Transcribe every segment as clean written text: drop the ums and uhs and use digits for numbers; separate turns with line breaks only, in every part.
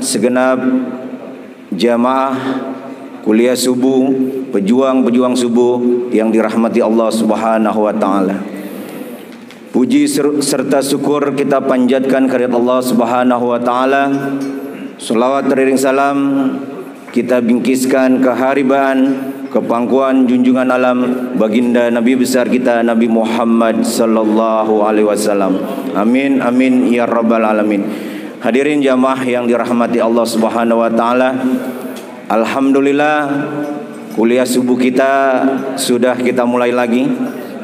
segenap jamaah kuliah subuh, pejuang-pejuang subuh yang dirahmati Allah Subhanahu wa taala. Puji serta syukur kita panjatkan kehadirat Allah Subhanahu wa taala. Selawat teriring salam kita bingkiskan keharibaan, kepangkuan junjungan alam baginda Nabi besar kita Nabi Muhammad sallallahu alaihi wasallam. Amin amin ya rabbal alamin. Hadirin jamaah yang dirahmati Allah Subhanahu wa taala. Alhamdulillah kuliah subuh kita sudah kita mulai lagi.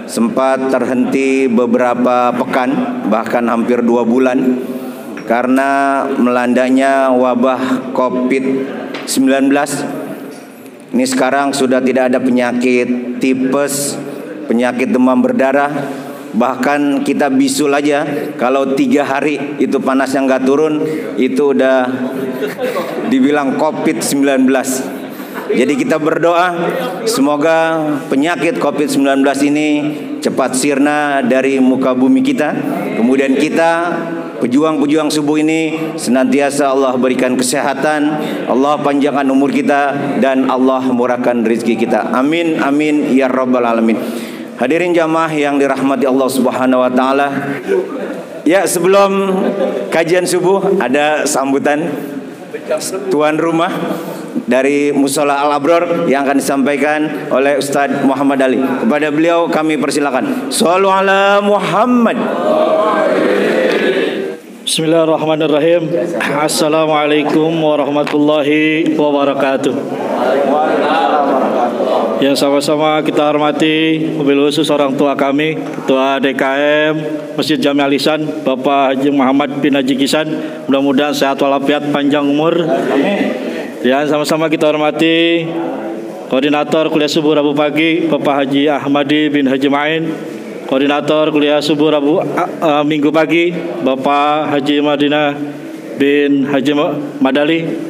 Sempat terhenti beberapa pekan, bahkan hampir 2 bulan karena melandanya wabah COVID-19. Ini sekarang sudah tidak ada penyakit tipes, penyakit demam berdarah. Bahkan kita bisul aja, kalau 3 hari itu panasnya nggak turun, itu udah dibilang COVID-19. Jadi kita berdoa semoga penyakit COVID-19 ini cepat sirna dari muka bumi kita. Kemudian kita pejuang-pejuang subuh ini senantiasa Allah berikan kesehatan, Allah panjangkan umur kita, dan Allah murahkan rezeki kita. Amin amin ya rabbal alamin. Hadirin jamaah yang dirahmati Allah Subhanahu wa taala. Ya, sebelum kajian subuh ada sambutan tuan rumah dari Musola Al Abror yang akan disampaikan oleh Ustadz Muhammad Ali. Kepada beliau kami persilakan. Shallu ala Muhammad.
Bismillahirrahmanirrahim. Assalamualaikum warahmatullahi wabarakatuh. Yang sama-sama kita hormati, mobil khusus orang tua kami, Ketua DKM Masjid Jami Al Ihsan, Bapak Haji Muhammad bin Haji Kisan. Mudah-mudahan sehat walafiat, panjang umur. Dan sama-sama kita hormati Koordinator Kuliah Subuh Rabu Pagi, Bapak Haji Ahmadi bin Haji Main. Koordinator Kuliah Subuh Rabu Minggu Pagi, Bapak Haji Madinah bin Haji Madali.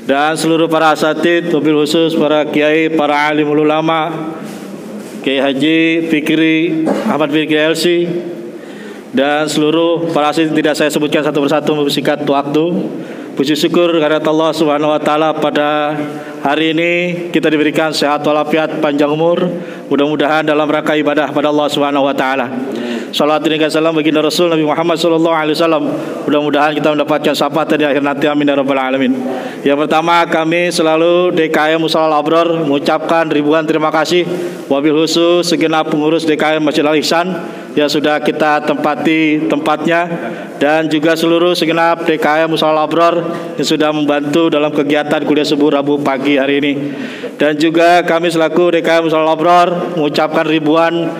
Dan seluruh para asatid, mobil khusus para kiai, para alimul ulama, Kiai Haji Fikri Ahmad Fikri LC, dan seluruh para asatid tidak saya sebutkan satu persatu mempersingkat waktu. Puji syukur kehadirat Allah Subhanahu wa taala, pada hari ini kita diberikan sehat walafiat, panjang umur. Mudah-mudahan dalam rangka ibadah pada Allah Subhanahu wa taala. Salawat dan salam bagi Rasul Nabi Muhammad sallallahu alaihi wasallam. Mudah-mudahan kita mendapatkan syafaat di akhir nanti, amin ya rabbal alamin. Yang pertama, kami selalu DKM Musola Al Abror mengucapkan ribuan terima kasih wabil khusus segenap pengurus DKM Masjid Al Ihsan yang sudah kita tempati tempatnya, dan juga seluruh segenap DKM Musola Al Abror yang sudah membantu dalam kegiatan kuliah subuh Rabu pagi hari ini. Dan juga kami selaku DKM Musola Al Abror mengucapkan ribuan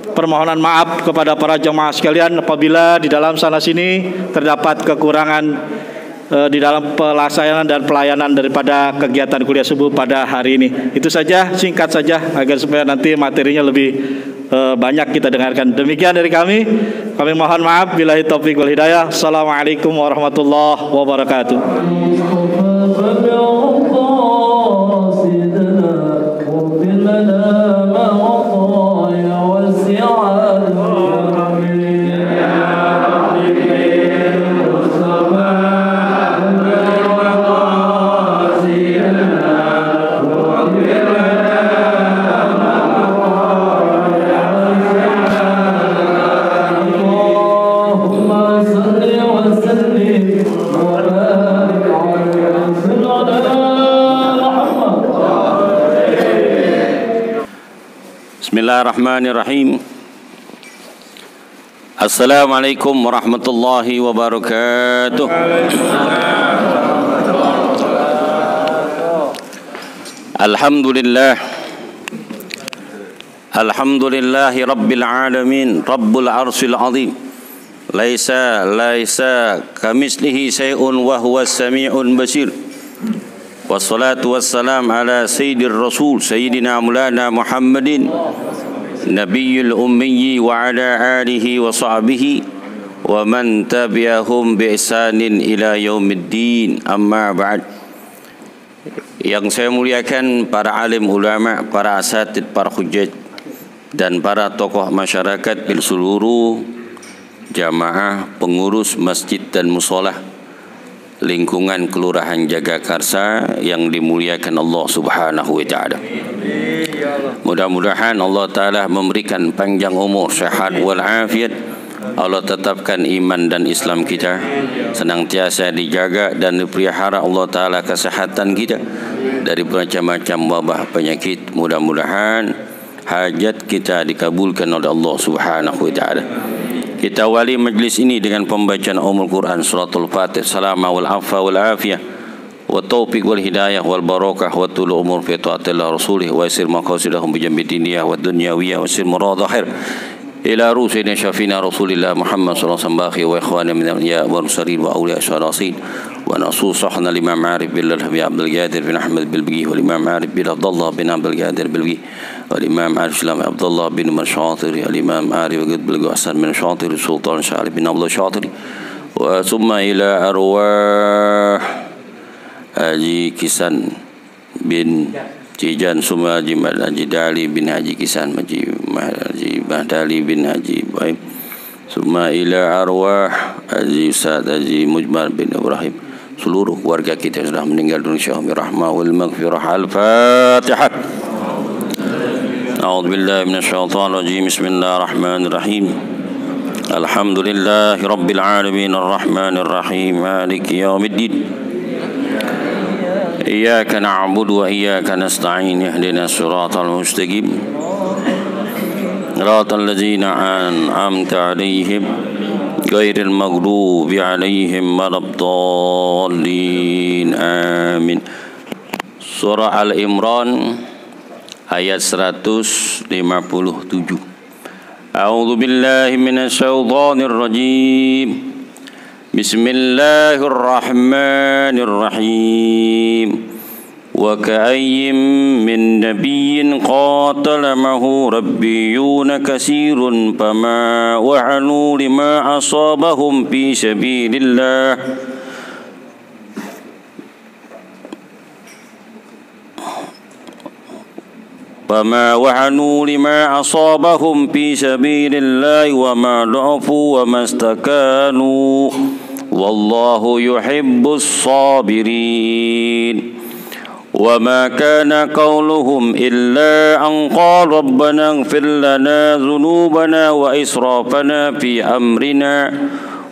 permohonan maaf kepada para jemaah sekalian apabila di dalam sana sini terdapat kekurangan di dalam pelaksanaan dan pelayanan daripada kegiatan kuliah subuh pada hari ini. Itu saja, singkat saja agar supaya nanti materinya lebih banyak kita dengarkan. Demikian dari kami mohon maaf. Billahi taufiq wal hidayah. Assalamualaikum warahmatullahi wabarakatuh.
Bismillahirrahmanirrahim. Assalamualaikum warahmatullahi wabarakatuh. Alhamdulillah. Alhamdulillahi rabbil alamin, rabbul arsyil azim. Laisa kamislihi syai'un wa huwas sami'un basir. Wassalatu wassalam ala sayyidir rasul sayyidina maulana Muhammadin nabiyul ummi wa ala alihi wa sahbihi wa man tabi'ahum bi ihsanin ila yaumiddin, amma ba'd. Yang saya muliakan para alim ulama, para asatid, para hujjaj, dan para tokoh masyarakat di seluruh jamaah pengurus masjid dan musola, lingkungan Kelurahan Jagakarsa yang dimuliakan Allah Subhanahu wa taala. Mudah-mudahan Allah taala memberikan panjang umur, sehat wal afiat. Allah tetapkan iman dan Islam kita, senantiasa dijaga dan dipelihara Allah taala kesehatan kita dari macam-macam wabah penyakit. Mudah-mudahan hajat kita dikabulkan oleh Allah Subhanahu wa taala. Kita awali majlis ini dengan pembacaan Ummul Quran suratul Fatih. Salama wal afa wal afiyah wa taufiq wal hidayah wal barakah wa tulu umur fi taatillah rasulih wa yasir maqasidahum bi jambi diniyah wa dunyawiyah wa sir muradahir ila rusulina syafina rasulillah Muhammad sallallahu alaihi wasallam wa ikhwana min al-ya wa rusulin wa awliya syarasin wa nasusahna limam ma'arif billah bi Abdul Qadir bin Ahmad Bilbigi wa limam ma'arif bil Abdullah bin Abdul Qadir Bilbigi wa limam ma'arif Islam Abdullah bin Mashatir wa limam ma'arif bil Hasan bin Shatir Sultan Syarif bin Abdullah Shatir wa summa ila arwah Haji Kisan bin Cijan Suma Haji Haji Dali bin Haji Kisan Haji Mahdali bin Haji Ibrahim summa ila arwah Haji Ustaz Haji Mujmar bin Ibrahim, seluruh keluarga kita yang sudah meninggal dunia, rahmah wal maghfirah. Al-Fatihah. A'udzu billahi minasyaitonir rajim. Bismillahirrahmanirrahim. Alhamdulillahi rabbil alamin arrahmanir rahim maliki yaumiddin. Iyyaka na'budu wa iyyaka nasta'in ihdinas siratal mustaqim siratal ladzina an'amta 'alaihim ghairil maghdubi 'alaihim waladdallin. Amin. Surah Al-Imran ayat 157. A'udzu billahi minasyaitonir rajim. Bismillahirrahmanirrahim. Wa ka'ayyin min nabiyyin qatala ma'ahu rabbiyuna katsirun fama wa'anu lima asabahum fi sabilillah فما وهنوا لما أصابهم في سبيل الله وما ضعفوا وما استكانوا والله يحب الصابرين وما كان قولهم إلا أن قال ربنا اغفر لنا ذنوبنا وإسرافنا في أمرنا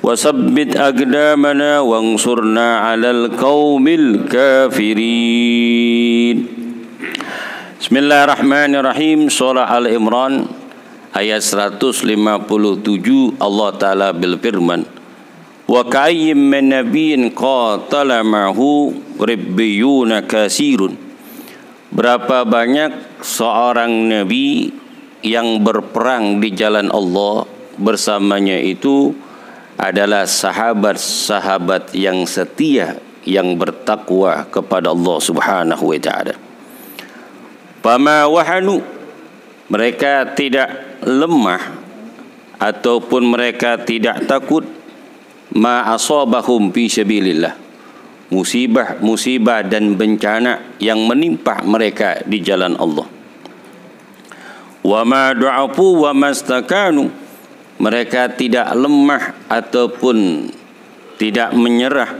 وثبت أقدامنا وانصرنا على القوم الكافرين. Bismillahirrahmanirrahim. Surah Al-Imran ayat 157. Allah Ta'ala berfirman, wa ka'ayyim min nabiyyin qatala ma'ahu rabbiyuna katsirun. Berapa banyak seorang nabi yang berperang di jalan Allah, bersamanya itu adalah sahabat-sahabat yang setia yang bertakwa kepada Allah Subhanahu wa taala. Fama wahanu, mereka tidak lemah ataupun mereka tidak takut ma asabahum fi sabilillah, musibah dan bencana yang menimpa mereka di jalan Allah. Wa ma du'afu wa mastakanu, mereka tidak lemah ataupun tidak menyerah.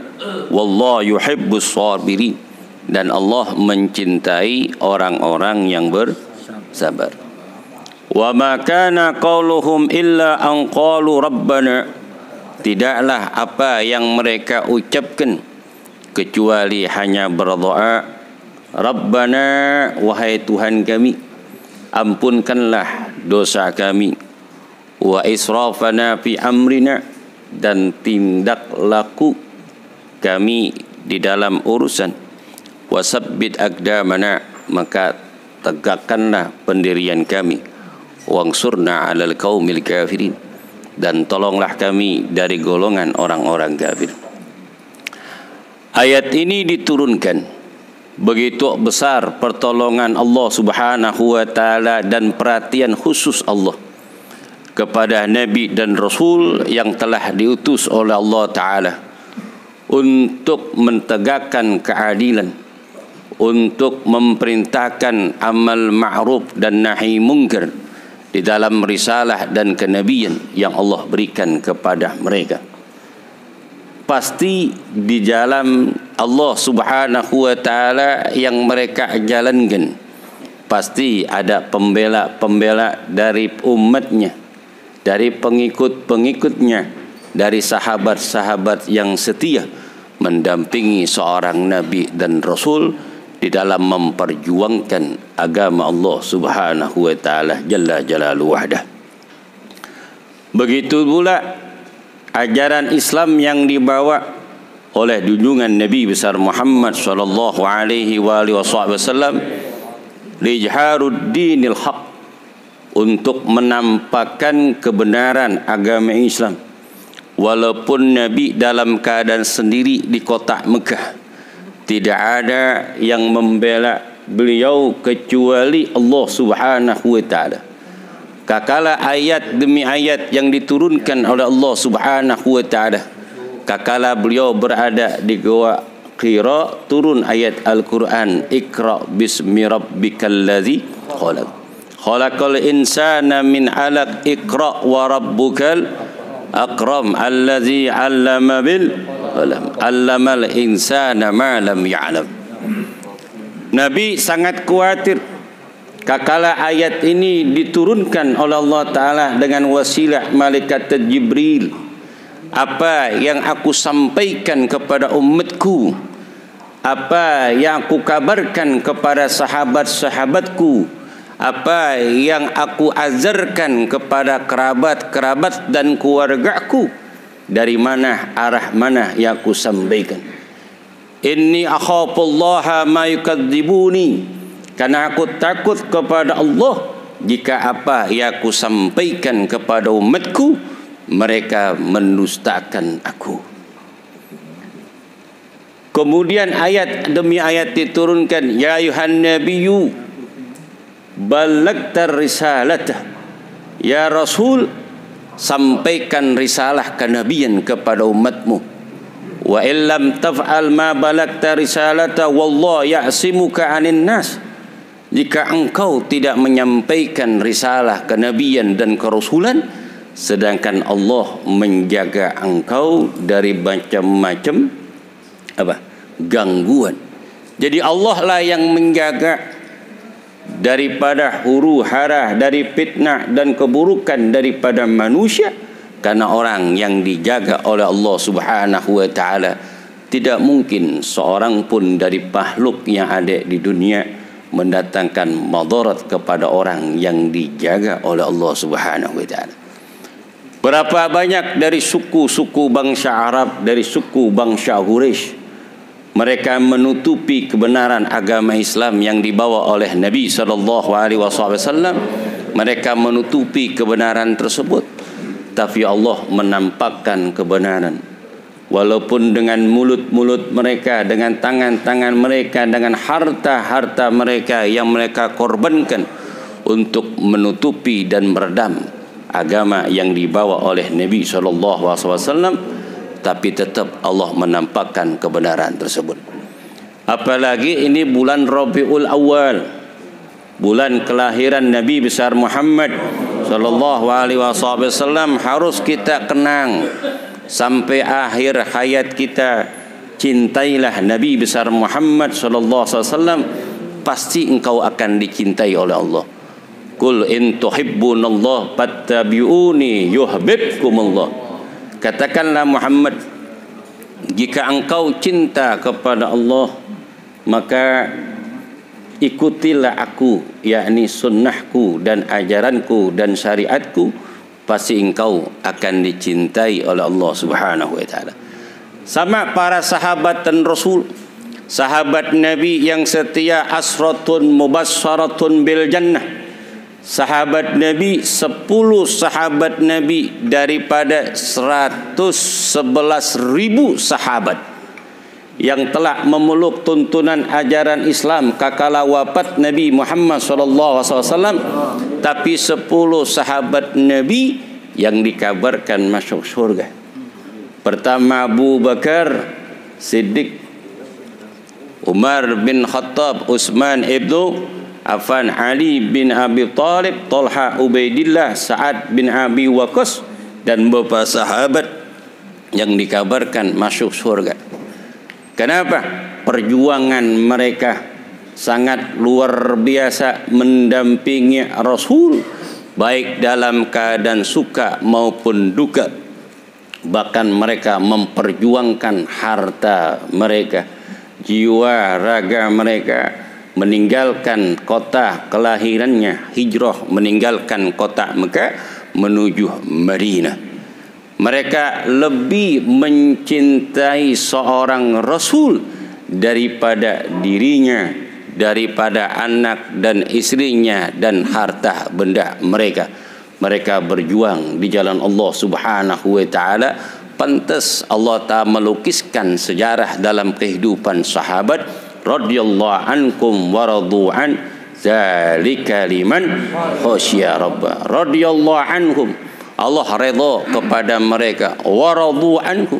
Wallahu yuhibbus sabirin, dan Allah mencintai orang-orang yang bersabar. Wa ma kana qauluhum illa an qalu rabbana, tidaklah apa yang mereka ucapkan kecuali hanya berdoa, Rabbana, wahai Tuhan kami, ampunkanlah dosa kami, wa israfana fi amrina, dan tindak laku kami di dalam urusan, wasabbit aqdamana, maka tegakkanlah pendirian kami, wangsurna 'alal qaumil kafirin, dan tolonglah kami dari golongan orang-orang kafir. Ayat ini diturunkan, begitu besar pertolongan Allah Subhanahu wa taala dan perhatian khusus Allah kepada nabi dan rasul yang telah diutus oleh Allah taala untuk mentegakkan keadilan, untuk memerintahkan amal ma'ruf dan nahi mungkar di dalam risalah dan kenabian yang Allah berikan kepada mereka. pasti di jalan Allah Subhanahu wa taala yang mereka jalankan. Pasti ada pembela-pembela dari umatnya, dari pengikut-pengikutnya, dari sahabat-sahabat yang setia mendampingi seorang nabi dan rasul di dalam memperjuangkan agama Allah Subhanahu wa taala jalla jalaluhu wahdah. Begitu pula ajaran Islam yang dibawa oleh junjungan Nabi besar Muhammad sallallahu alaihi wasallam, lijharud dinil haq, untuk menampakkan kebenaran agama Islam. Walaupun Nabi dalam keadaan sendiri di kota Mekah, tidak ada yang membela beliau kecuali Allah Subhanahu wa taala. Kakala ayat demi ayat yang diturunkan oleh Allah Subhanahu wa taala, kakala beliau berada di Gua Hira, turun ayat Al-Quran, Iqra bismi rabbikal ladzi khalaq, khalaqal insana min 'alaq, Iqra wa rabbukal akram, alladzi 'allama bil qalam, 'allamal insana ma lam ya'lam. Nabi sangat khawatir kakala ayat ini diturunkan oleh Allah Ta'ala dengan wasilah malaikat Jibril. Apa yang aku sampaikan kepada umatku, apa yang aku kabarkan kepada sahabat-sahabatku, apa yang aku ajarkan kepada kerabat-kerabat dan keluargaku, dari mana, arah mana yang aku sampaikan. Inni akhafullaha ma yukadzibuni, karena aku takut kepada Allah jika apa yang aku sampaikan kepada umatku mereka mendustakan aku. Kemudian ayat demi ayat diturunkan, ya ayuhan nabiyyu ballagta risalata, ya Rasul, sampaikan risalah kenabian kepada umatmu. Wa illam taf'al ma balagta risalata wallahu ya'simuka 'anin nas, jika engkau tidak menyampaikan risalah kenabian dan kerasulan, sedangkan Allah menjaga engkau dari macam-macam gangguan. Jadi Allah lah yang menjaga daripada huru hara, dari fitnah dan keburukan daripada manusia. Karena orang yang dijaga oleh Allah Subhanahu wa taala, tidak mungkin seorang pun dari makhluk yang ada di dunia mendatangkan madarat kepada orang yang dijaga oleh Allah Subhanahu wa taala. Berapa banyak dari suku-suku bangsa Arab, dari suku bangsa Quraisy, mereka menutupi kebenaran agama Islam yang dibawa oleh Nabi sallallahu alaihi wasallam. Mereka menutupi kebenaran tersebut, tapi Allah menampakkan kebenaran. Walaupun dengan mulut-mulut mereka, dengan tangan-tangan mereka, dengan harta-harta mereka yang mereka korbankan untuk menutupi dan meredam agama yang dibawa oleh Nabi SAW, tapi tetap Allah menampakkan kebenaran tersebut. Apalagi ini bulan Rabiul Awal, bulan kelahiran Nabi besar Muhammad SAW, harus kita kenang sampai akhir hayat kita. Cintailah Nabi besar Muhammad SAW, pasti engkau akan dicintai oleh Allah. Qul in tuhibbunallah fattabi'uni yuhibbukumullah. Katakanlah Muhammad, jika engkau cinta kepada Allah, maka ikutilah aku, yakni sunnahku dan ajaranku dan syariatku, pasti engkau akan dicintai oleh Allah Subhanahu wa taala. Sama para sahabat dan Rasul, sahabat Nabi yang setia, asratun mubassaratun bil jannah. Sahabat Nabi, 10 sahabat Nabi daripada 111.000 sahabat yang telah memeluk tuntunan ajaran Islam kakala wafat Nabi Muhammad SAW, tapi 10 sahabat Nabi yang dikabarkan masuk surga. Pertama Abu Bakar Siddiq, Umar bin Khattab, Utsman ibnu Affan, Ali bin Abi Thalib, Talha, Ubaidillah, Sa'ad bin Abi Waqqas, dan beberapa sahabat yang dikabarkan masuk surga. Kenapa? Perjuangan mereka sangat luar biasa mendampingi Rasul, baik dalam keadaan suka maupun duka. Bahkan mereka memperjuangkan harta mereka, jiwa raga mereka, meninggalkan kota kelahirannya, hijrah meninggalkan kota Mekah menuju Madinah. Mereka lebih mencintai seorang Rasul daripada dirinya, daripada anak dan istrinya dan harta benda mereka. Mereka berjuang di jalan Allah Subhanahu wa taala. Pantas Allah Ta'ala melukiskan sejarah dalam kehidupan sahabat, radhiyallahu ankum wa radu an zalika liman khasyiya rabbah. Radhiyallahu anhum, Allah redha kepada mereka, wa radu anhu,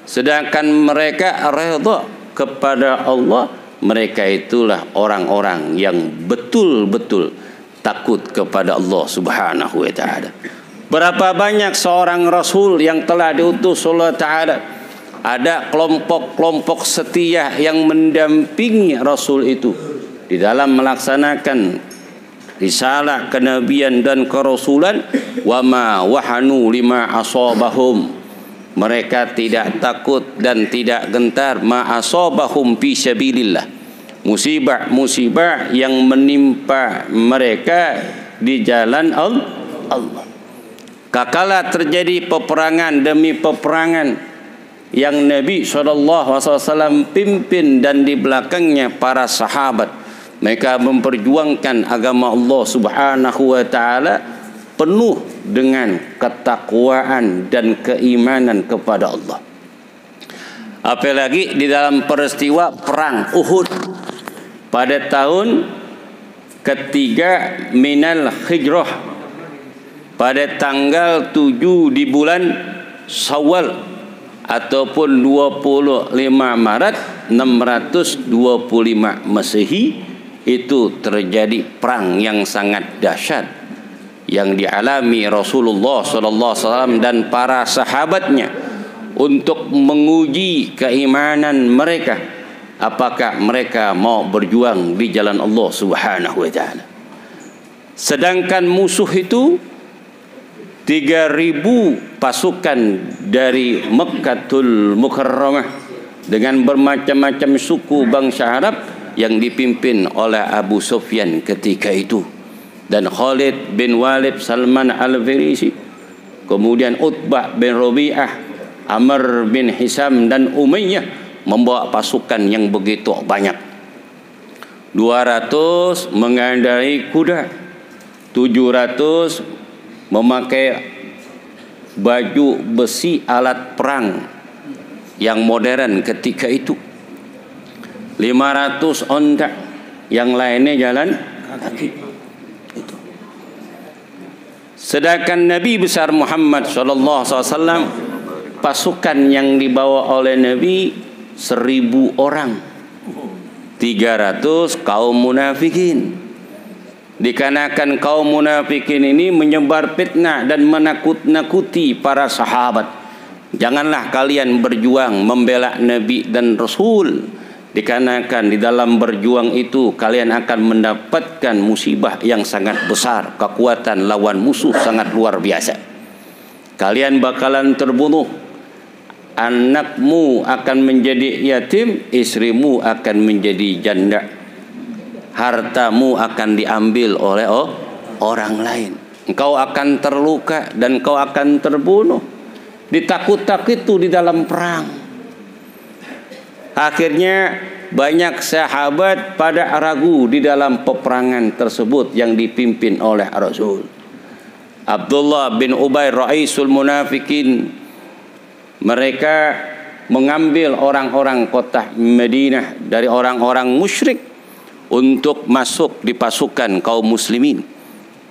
sedangkan mereka redha kepada Allah. Mereka itulah orang-orang yang betul-betul takut kepada Allah Subhanahu wa taala. Berapa banyak seorang Rasul yang telah diutus Allah Ta'ala, ada kelompok-kelompok setia yang mendampingi Rasul itu di dalam melaksanakan risalah kenabian dan kerasulan. Wa ma wahanu lima asabahum, mereka tidak takut dan tidak gentar, ma asabahum fi sabilillah, musibah-musibah yang menimpa mereka di jalan Allah. Kakala terjadi peperangan demi peperangan yang Nabi SAW pimpin dan di belakangnya para sahabat, mereka memperjuangkan agama Allah Subhanahu wa taala penuh dengan ketakwaan dan keimanan kepada Allah. Apalagi di dalam peristiwa perang Uhud pada tahun ketiga minal hijrah, pada tanggal 7 di bulan Syawal ataupun 25 Maret 625 Masehi, itu terjadi perang yang sangat dahsyat yang dialami Rasulullah SAW dan para sahabatnya untuk menguji keimanan mereka, apakah mereka mau berjuang di jalan Allah Subhanahu wa taala. Sedangkan musuh itu 3.000 pasukan dari Mekkatul Mukarramah dengan bermacam-macam suku bangsa Arab yang dipimpin oleh Abu Sufyan ketika itu, dan Khalid bin Walid, Salman al-Farisi, kemudian Utbah bin Rabi'ah, Amr bin Hisam dan Umayyah membawa pasukan yang begitu banyak. 200 mengendarai kuda, 700 memakai baju besi alat perang yang modern ketika itu, 500 onta, yang lainnya jalan kaki. Itu. Sedangkan Nabi besar Muhammad SAW, pasukan yang dibawa oleh Nabi 1.000 orang, 300 kaum munafikin. Dikarenakan kaum munafikin ini menyebar fitnah dan menakut-nakuti para sahabat. Janganlah kalian berjuang membela Nabi dan Rasul, dikarenakan di dalam berjuang itu kalian akan mendapatkan musibah yang sangat besar. Kekuatan lawan musuh sangat luar biasa. Kalian bakalan terbunuh, anakmu akan menjadi yatim, istrimu akan menjadi janda, hartamu akan diambil oleh orang lain, engkau akan terluka dan engkau akan terbunuh. Ditakut-takut itu di dalam perang. Akhirnya banyak sahabat pada ragu di dalam peperangan tersebut yang dipimpin oleh Rasul. Abdullah bin Ubay, Raisul Munafikin, mereka mengambil orang-orang kota Madinah dari orang-orang musyrik untuk masuk di pasukan kaum muslimin,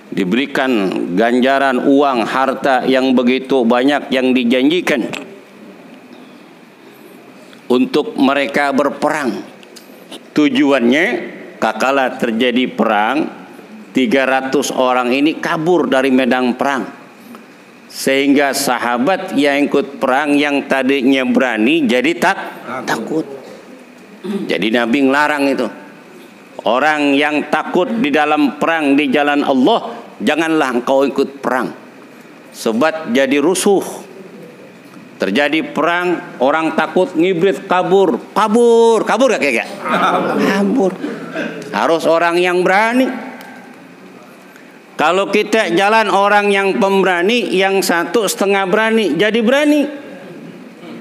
diberikan ganjaran uang harta yang begitu banyak yang dijanjikan untuk mereka berperang. Tujuannya kakala terjadi perang, 300 orang ini kabur dari medan perang. Sehingga sahabat yang ikut perang yang tadinya berani jadi takut. Jadi Nabi ngelarang itu. Orang yang takut di dalam perang di jalan Allah, janganlah engkau ikut perang. Sebab jadi rusuh. Terjadi perang, orang takut, ngibrit, kabur gak kayak? Kabur. Harus orang yang berani. Kalau kita jalan orang yang pemberani, yang satu setengah berani, jadi berani.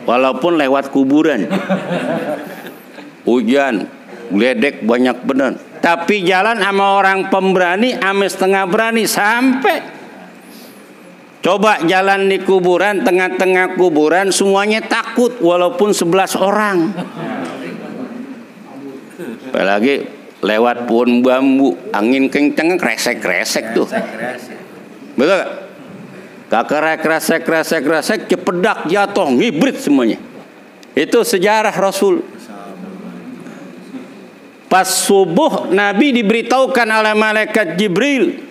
Walaupun lewat kuburan. Hujan, geledek banyak benar. Tapi jalan sama orang pemberani, sama setengah berani sampai. Coba jalan di kuburan, tengah-tengah kuburan, semuanya takut walaupun 11 orang. Apalagi lewat pohon bambu, angin kenceng, kresek-kresek tuh. Betul gak? Kakerek, kresek, cepedak, jatuh, ngibrit semuanya. Itu sejarah Rasul. Pas subuh Nabi diberitahukan oleh malaikat Jibril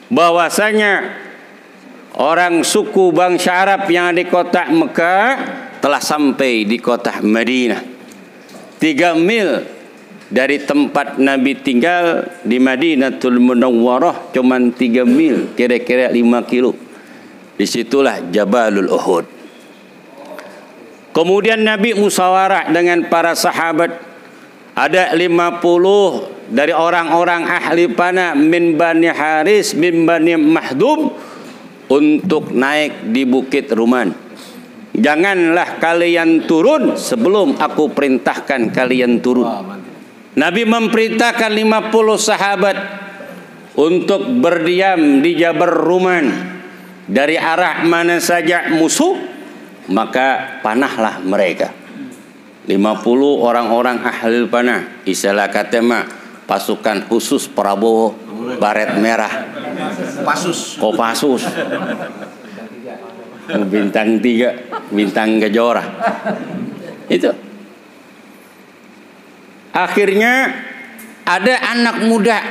bahwasanya orang suku bangsa Arab yang di kota Mekah telah sampai di kota Madinah. 3 mil dari tempat Nabi tinggal di Madinatul Munawwarah, cuman 3 mil, kira-kira 5 kilo. Disitulah Jabalul Uhud. Kemudian Nabi musyawarah dengan para sahabat. Ada 50 dari orang-orang ahli panah min Bani Haris, min Bani Mahdum untuk naik di Bukit Ruman. Janganlah kalian turun sebelum aku perintahkan kalian turun. Nabi memerintahkan 50 sahabat untuk berdiam di Jabal Ruman. Dari arah mana saja musuh, maka panahlah mereka. 50 orang-orang ahli panah, istilah kata mah pasukan khusus Prabowo, baret merah, Kopassus, bintang 3, bintang Kejora. Itu. Akhirnya ada anak muda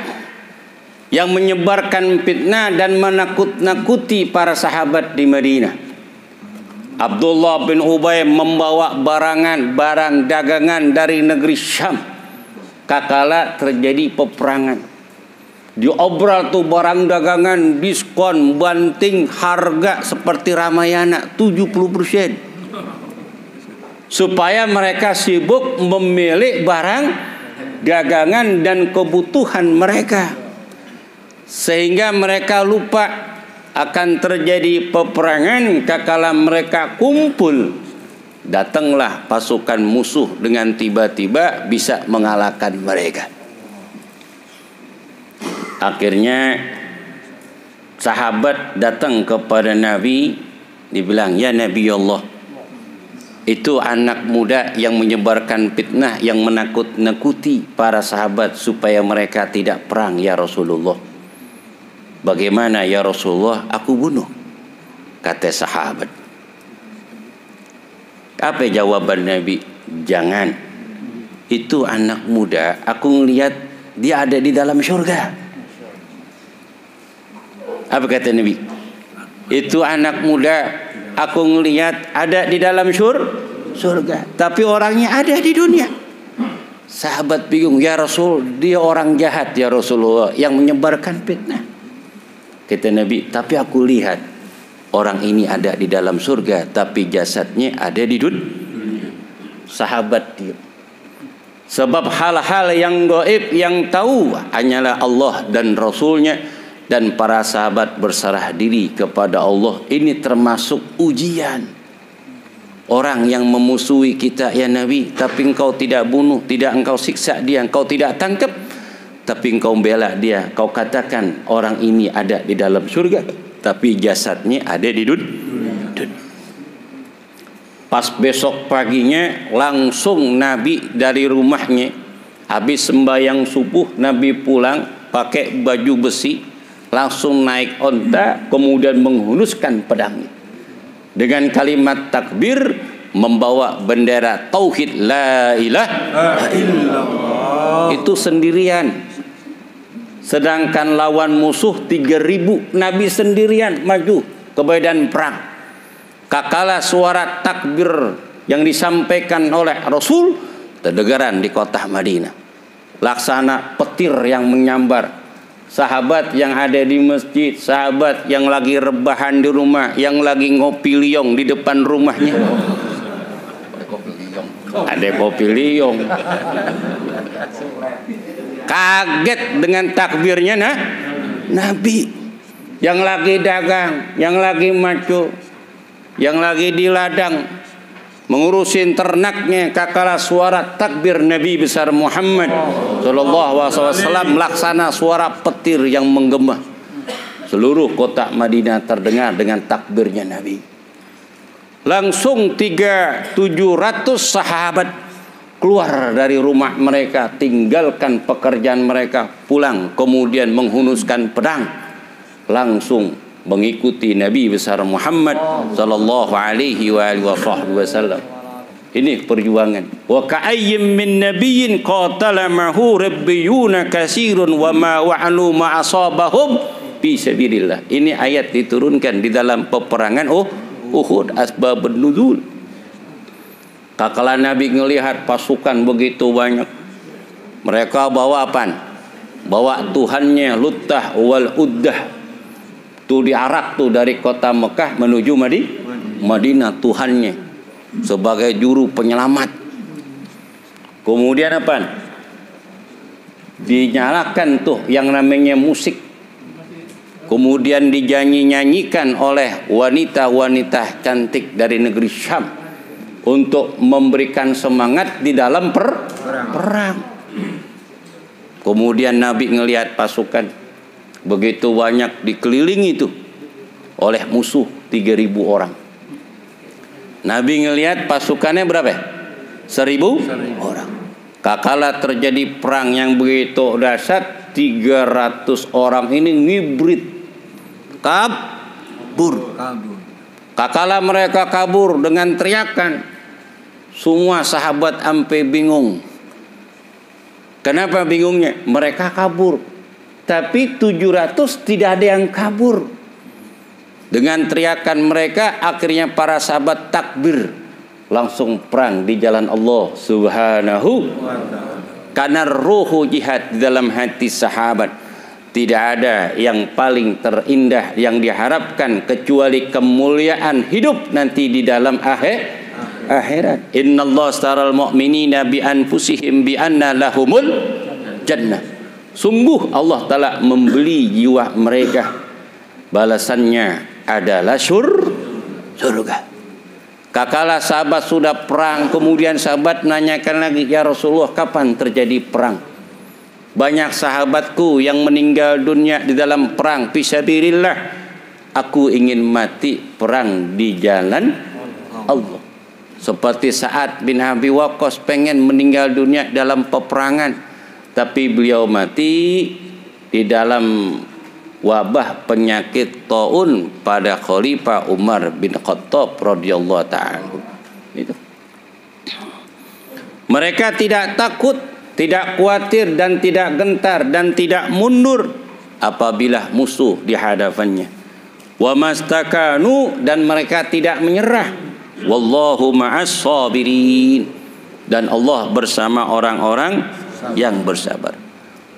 yang menyebarkan fitnah dan menakut-nakuti para sahabat di Madinah. Abdullah bin Ubay membawa barang dagangan dari negeri Syam. Kakala terjadi peperangan. Diobral tuh barang dagangan, diskon, banting harga seperti Ramayana 70%. Supaya mereka sibuk memilih barang dagangan dan kebutuhan mereka. Sehingga mereka lupa akan terjadi peperangan. Kakala mereka kumpul, datanglah pasukan musuh dengan tiba-tiba bisa mengalahkan mereka. Akhirnya sahabat datang kepada Nabi, dibilang, ya Nabi Allah, itu anak muda yang menyebarkan fitnah, yang menakut-nakuti para sahabat supaya mereka tidak perang ya Rasulullah. Bagaimana ya Rasulullah, aku bunuh? Kata sahabat. Apa jawaban Nabi? Jangan. Itu anak muda, aku ngelihat dia ada di dalam surga. Apa kata Nabi? Itu anak muda, aku ngelihat ada di dalam surga, tapi orangnya ada di dunia. Sahabat bingung, ya Rasul, dia orang jahat ya Rasulullah yang menyebarkan fitnah. Kata Nabi, tapi aku lihat orang ini ada di dalam surga, tapi jasadnya ada di dunia. Sahabat diam. Sebab hal-hal yang gaib yang tahu hanyalah Allah dan Rasulnya, dan para sahabat berserah diri kepada Allah. Ini termasuk ujian. Orang yang memusuhi kita ya Nabi, tapi engkau tidak bunuh, tidak engkau siksa dia, engkau tidak tangkap, tapi engkau bela dia. Kau katakan orang ini ada di dalam surga, tapi jasadnya ada di dunia. Pas besok paginya langsung Nabi dari rumahnya, habis sembahyang subuh Nabi pulang pakai baju besi, langsung naik onta, kemudian menghunuskan pedangnya dengan kalimat takbir, membawa bendera tauhid la ilaha illallah. Itu sendirian. Sedangkan lawan musuh 3.000, Nabi sendirian maju ke medan perang. Kakala suara takbir yang disampaikan oleh Rasul terdengaran di kota Madinah. Laksana petir yang menyambar. Sahabat yang ada di masjid, sahabat yang lagi rebahan di rumah, yang lagi ngopi liong di depan rumahnya. Ada kopi liong. Kaget dengan takbirnya Nabi. Yang lagi dagang, yang lagi maco, yang lagi di ladang mengurusin ternaknya, kakala suara takbir Nabi besar Muhammad sallallahu alaihi wasallam laksana suara petir yang menggema. Seluruh kota Madinah terdengar dengan takbirnya Nabi. Langsung 700 sahabat keluar dari rumah mereka, tinggalkan pekerjaan mereka, pulang, kemudian menghunuskan pedang, langsung mengikuti Nabi besar Muhammad sallallahu alaihi wasallam. Ini perjuangan. Wa ka'ayyim min nabiyyin qatala ma'hu rabbiyuna katsirun wa ma wa'anu ma asabahum fi sabilillah. Ini ayat diturunkan di dalam peperangan Uhud, asbabun nuzul. Tatkala Nabi melihat pasukan begitu banyak, mereka bawa apa? Bawa Tuhannya Luttah wal Uddah. Tuh diarak tuh dari kota Mekah menuju Madinah Tuhannya sebagai juru penyelamat. Kemudian apa? Dinyalakan tuh yang namanya musik. Kemudian dinyanyikan oleh wanita-wanita cantik dari negeri Syam untuk memberikan semangat di dalam perang. Kemudian Nabi ngelihat pasukan begitu banyak dikelilingi itu oleh musuh 3.000 orang. Nabi ngelihat pasukannya berapa? 1.000 orang. Kakala terjadi perang yang begitu dahsyat, 300 orang ini ngibrit kabur. Kakala mereka kabur dengan teriakan, semua sahabat sampai bingung. Kenapa bingungnya? Mereka kabur, tapi 700 tidak ada yang kabur. Dengan teriakan mereka, akhirnya para sahabat takbir, langsung perang di jalan Allah Subhanahu wa ta'ala. Karena ruhu jihad di dalam hati sahabat. Tidak ada yang paling terindah yang diharapkan kecuali kemuliaan hidup nanti di dalam akhirat. Innallaha astaral mu'minina bi anfusihim bi anna lahumul jannah. Sungguh Allah Ta'ala membeli jiwa mereka, balasannya adalah surga. Kakala sahabat sudah perang, kemudian sahabat nanyakan lagi, ya Rasulullah, kapan terjadi perang? Banyak sahabatku yang meninggal dunia di dalam perang fisabilillah. Aku ingin mati perang di jalan Allah. Seperti Sa'ad bin Abi Waqqas pengen meninggal dunia dalam peperangan, tapi beliau mati di dalam wabah penyakit taun pada Khalifah Umar bin Khattab radhiyallahu ta'ala. Itu. Mereka tidak takut, tidak khawatir dan tidak gentar dan tidak mundur apabila musuh di hadapannya. Wa mastakanu, dan mereka tidak menyerah. Wallahu ma'as sabirin, dan Allah bersama orang-orang yang bersabar.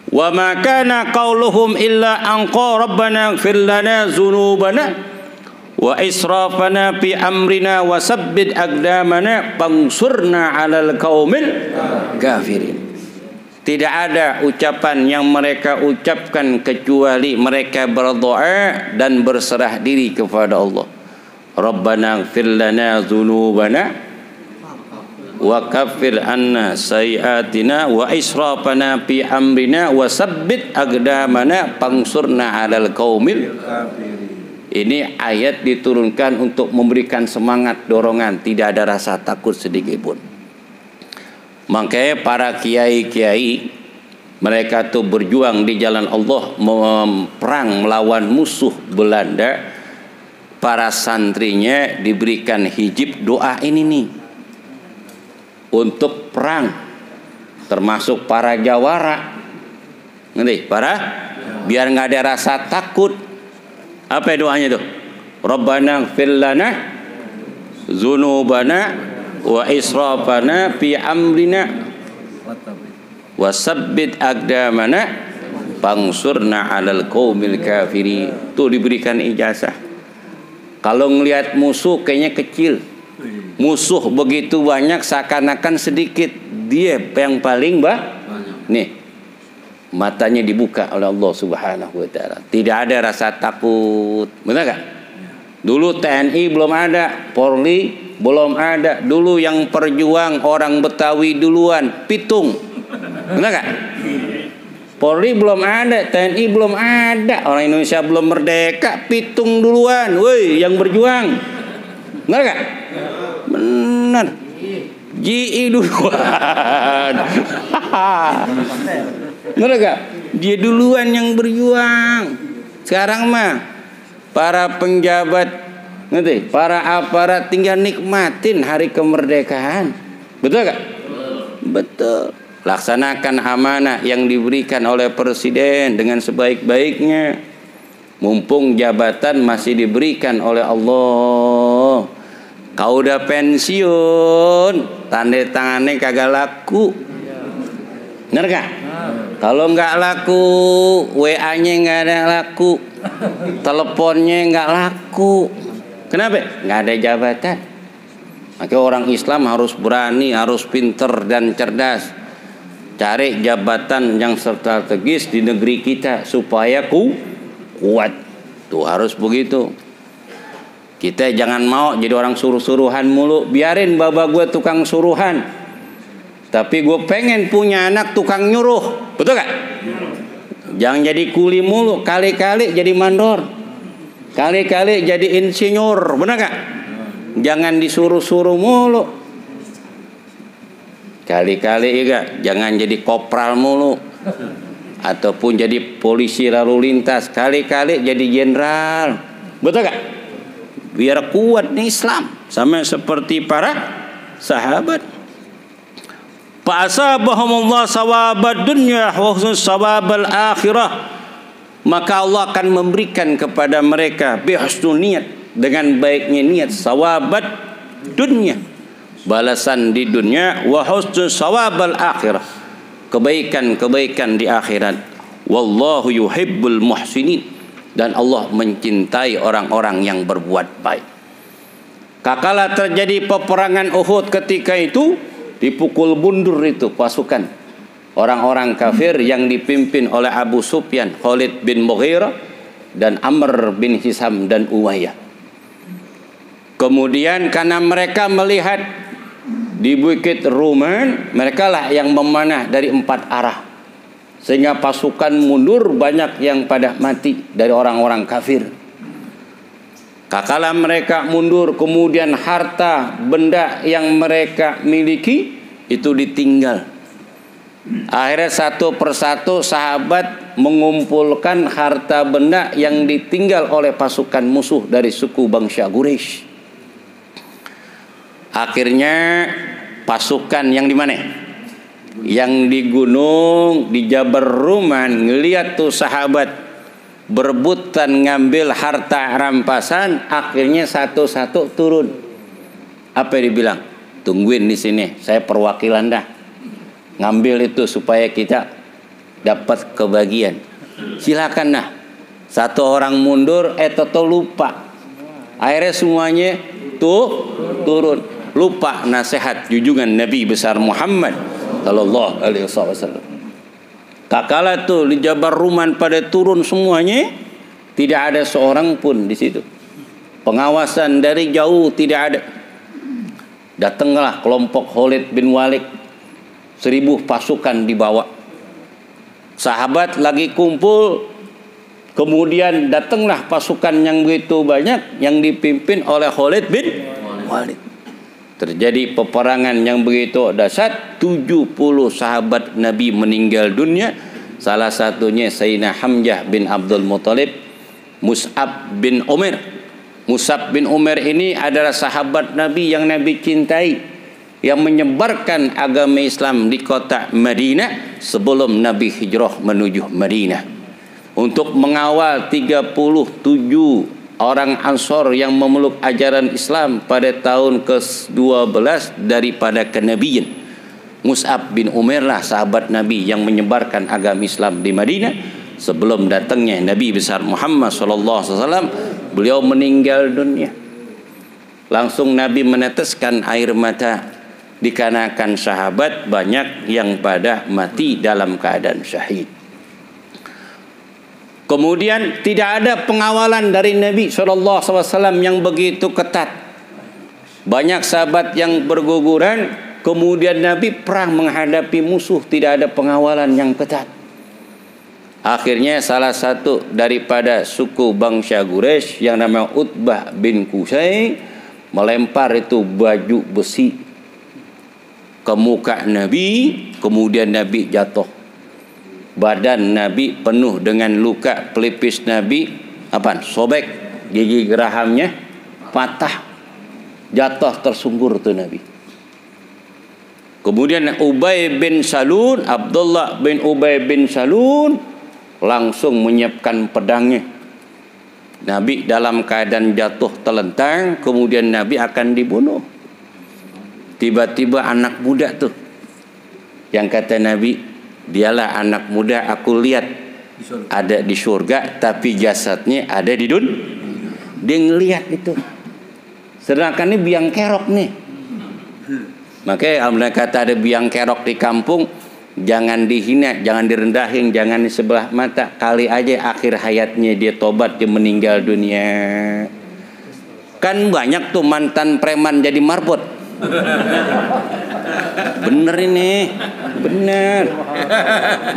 Wa ma kana qauluhum illa an rabbana ighfir lana dzunubana wa israfana fi amrina wa sabbit aqdamana fansurna 'alal qaumil kafirin. Tidak ada ucapan yang mereka ucapkan kecuali mereka berdoa dan berserah diri kepada Allah. Rabbana ighfir lana dzunubana wa kaffir anna sayiatina wa israfana fi amrina wa sabbit aqdamana pansurna 'alal qaumil. Ini ayat diturunkan untuk memberikan semangat, dorongan, tidak ada rasa takut sedikit pun. Makanya para kiai-kiai mereka tuh berjuang di jalan Allah, perang melawan musuh Belanda. Para santrinya diberikan hijab doa ini nih untuk perang, termasuk para jawara, ngerti? Biar nggak ada rasa takut. Apa doanya tuh? Rabbana ighfir lana dzunubana wa israfana fi amrina wa sabbit aqdamana pangsurna 'alal qaumil kafirin. Tuh diberikan ijazah. Kalau ngelihat musuh kayaknya kecil. Musuh begitu banyak seakan-akan sedikit. Dia yang paling banyak. Nih, matanya dibuka oleh Allah Subhanahu wa taala. Tidak ada rasa takut. Benar gak? Dulu TNI belum ada, Polri belum ada. Dulu yang perjuang orang Betawi duluan, Pitung. Benar gak? Polri belum ada, TNI belum ada, orang Indonesia belum merdeka, Pitung duluan, woi yang berjuang. Benar gak? Benar. GI duluan. Benar gak? Dia duluan yang berjuang. Sekarang mah para penjabat, ngerti? Para aparat tinggal nikmatin hari kemerdekaan. Betul gak? Betul. Laksanakan amanah yang diberikan oleh presiden dengan sebaik-baiknya. Mumpung jabatan masih diberikan oleh Allah. Kau udah pensiun, tanda tangannya kagak laku. Bener gak? Kalau nggak laku, WA-nya nggak ada laku, teleponnya nggak laku. Kenapa? Nggak ada jabatan. Maka orang Islam harus berani, harus pinter dan cerdas. Cari jabatan yang strategis di negeri kita supaya kuat. Tuh harus begitu. Kita jangan mau jadi orang suruh-suruhan mulu. Biarin baba gue tukang suruhan, tapi gue pengen punya anak tukang nyuruh. Betul gak? Jangan jadi kuli mulu. Kali-kali jadi mandor, kali-kali jadi insinyur. Benar gak? Jangan disuruh-suruh mulu. Kali-kali juga jangan jadi kopral mulu, ataupun jadi polisi lalu lintas. Kali-kali jadi jenderal. Betul gak? Biar kuat nih Islam, sama seperti para sahabat. Fa'asabahumullah sawabad dunya wa husnul sawabal akhirah. Maka Allah akan memberikan kepada mereka bihusnul niat, dengan baiknya niat, sawabat dunya, balasan di dunia, wa husnul sawabal akhirah, kebaikan-kebaikan di akhirat. Wallahu yuhibbul muhsinin. Dan Allah mencintai orang-orang yang berbuat baik. Kakala terjadi peperangan Uhud, ketika itu dipukul mundur itu pasukan orang-orang kafir yang dipimpin oleh Abu Sufyan, Khalid bin Mughirah, dan Amr bin Hisam dan Umayyah. Kemudian karena mereka melihat di Bukit Ruman, mereka lah yang memanah dari 4 arah, sehingga pasukan mundur, banyak yang pada mati dari orang-orang kafir. Kakala mereka mundur, kemudian harta benda yang mereka miliki itu ditinggal. Akhirnya satu persatu sahabat mengumpulkan harta benda yang ditinggal oleh pasukan musuh dari suku bangsa Quraisy. Akhirnya pasukan yang di mana? Yang di gunung, di Jabal Ruman, ngelihat tuh sahabat berebutan ngambil harta rampasan. Akhirnya satu-satu turun. Apa yang dibilang? Tungguin di sini, saya perwakilan dah. Ngambil itu supaya kita dapat kebagian. Silakan dah. Satu orang mundur, toto lupa. Akhirnya semuanya tuh turun. Lupa nasihat junjungan Nabi besar Muhammad sallallahu alaihi wasallam. Kakala tuh di Jabal Ruman pada turun semuanya, tidak ada seorang pun di situ. Pengawasan dari jauh tidak ada. Datanglah kelompok Khalid bin Walid, 1000 pasukan dibawa. Sahabat lagi kumpul, kemudian datanglah pasukan yang begitu banyak yang dipimpin oleh Khalid bin Walid. Terjadi peperangan yang begitu dahsyat. 70 sahabat Nabi meninggal dunia. Salah satunya Sayyidina Hamzah bin Abdul Muttalib, Mus'ab bin Umair. Mus'ab bin Umair ini adalah sahabat Nabi yang Nabi cintai, yang menyebarkan agama Islam di kota Madinah sebelum Nabi hijrah menuju Madinah untuk mengawal 37 orang Ansor yang memeluk ajaran Islam pada tahun ke-12 daripada kenabian. Mus'ab bin Umair lah sahabat Nabi yang menyebarkan agama Islam di Madinah sebelum datangnya Nabi besar Muhammad SAW. Beliau meninggal dunia. Langsung Nabi meneteskan air mata dikarenakan sahabat banyak yang pada mati dalam keadaan syahid. Kemudian tidak ada pengawalan dari Nabi SAW yang begitu ketat. Banyak sahabat yang berguguran. Kemudian Nabi perang menghadapi musuh, tidak ada pengawalan yang ketat. Akhirnya salah satu daripada suku bangsa Quraisy yang namanya Utbah bin Qusay melempar itu baju besi ke muka Nabi. Kemudian Nabi jatuh. Badan Nabi penuh dengan luka, pelipis Nabi sobek, gigi gerahamnya patah, jatuh tersungkur tuh Nabi. Kemudian Abdullah bin Ubay bin Salul langsung menyiapkan pedangnya. Nabi dalam keadaan jatuh telentang, kemudian Nabi akan dibunuh. Tiba-tiba anak muda tuh yang kata Nabi, dialah anak muda aku lihat ada di surga, tapi jasadnya ada di dunia. Dia ngelihat itu. Sedangkan ini biang kerok nih. Makanya Allah kata ada biang kerok di kampung, jangan dihina, jangan direndahin, jangan di sebelah mata. Kali aja akhir hayatnya dia tobat, dia meninggal dunia. Kan banyak tuh mantan preman jadi marbot. Bener ini, bener.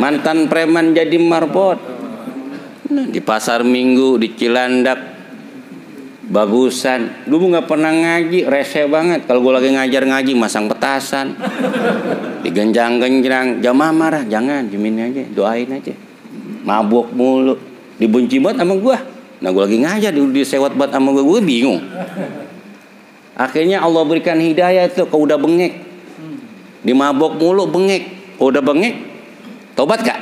Mantan preman jadi marbot. Di pasar Minggu, di Cilandak, bagusan. Dulu nggak pernah ngaji, rese banget. Kalau gue lagi ngajar ngaji, masang petasan, digenjang-genjang. Jamaah marah, jangan, jamin aja, doain aja. Mabuk mulu, dibenci banget sama gue. Nah gue lagi ngajar, disewat banget sama gue bingung. Akhirnya Allah berikan hidayah itu, kau udah bengek, dimabok mulu bengek, kau udah bengek, tobat gak?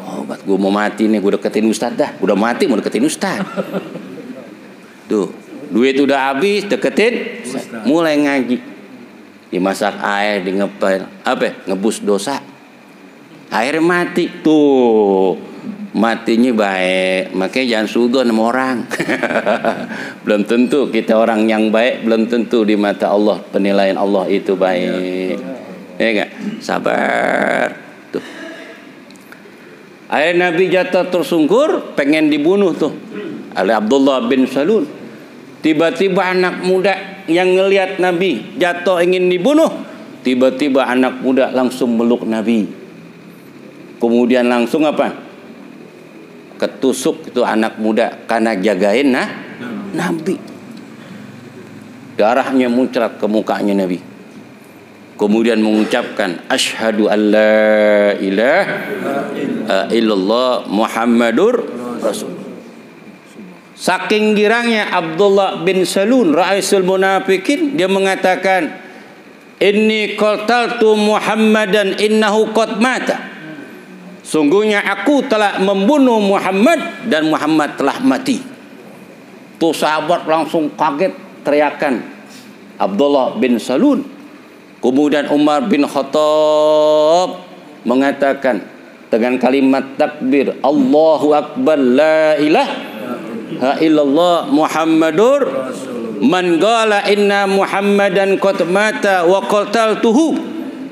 Tobat, gue mau mati nih, gue deketin ustad dah, udah mati mau deketin ustad. Tuh, duit udah habis, deketin, mulai ngaji, dimasak air, di ngepel, ngebus dosa, air mati, tuh. Matinya baik, makanya jangan sudon sama orang. Belum tentu kita orang yang baik, belum tentu di mata Allah penilaian Allah itu baik. Ya enggak? Sabar. Tuh. Akhirnya Nabi jatuh tersungkur, pengen dibunuh tuh oleh Abdullah bin Salul. Tiba-tiba anak muda yang ngelihat Nabi jatuh ingin dibunuh, tiba-tiba anak muda langsung meluk Nabi. Kemudian langsung ketusuk itu anak muda karena jagain Nabi. Darahnya muncrat ke mukanya Nabi. Kemudian mengucapkan asyhadu an la ilaha illallah Muhammadur Rasul. Saking girangnya Abdullah bin Salul raisul munafikin, dia mengatakan inni qataltu Muhammadan innahu qad mata. Sungguhnya aku telah membunuh Muhammad dan Muhammad telah mati. Tuh sahabat langsung kaget, teriakan Abdullah bin Salul. Kemudian Umar bin Khattab mengatakan dengan kalimat takbir, Allahu Akbar, la ilaha illallah Muhammadur man qala inna Muhammadan qad mata wa qataltuhu.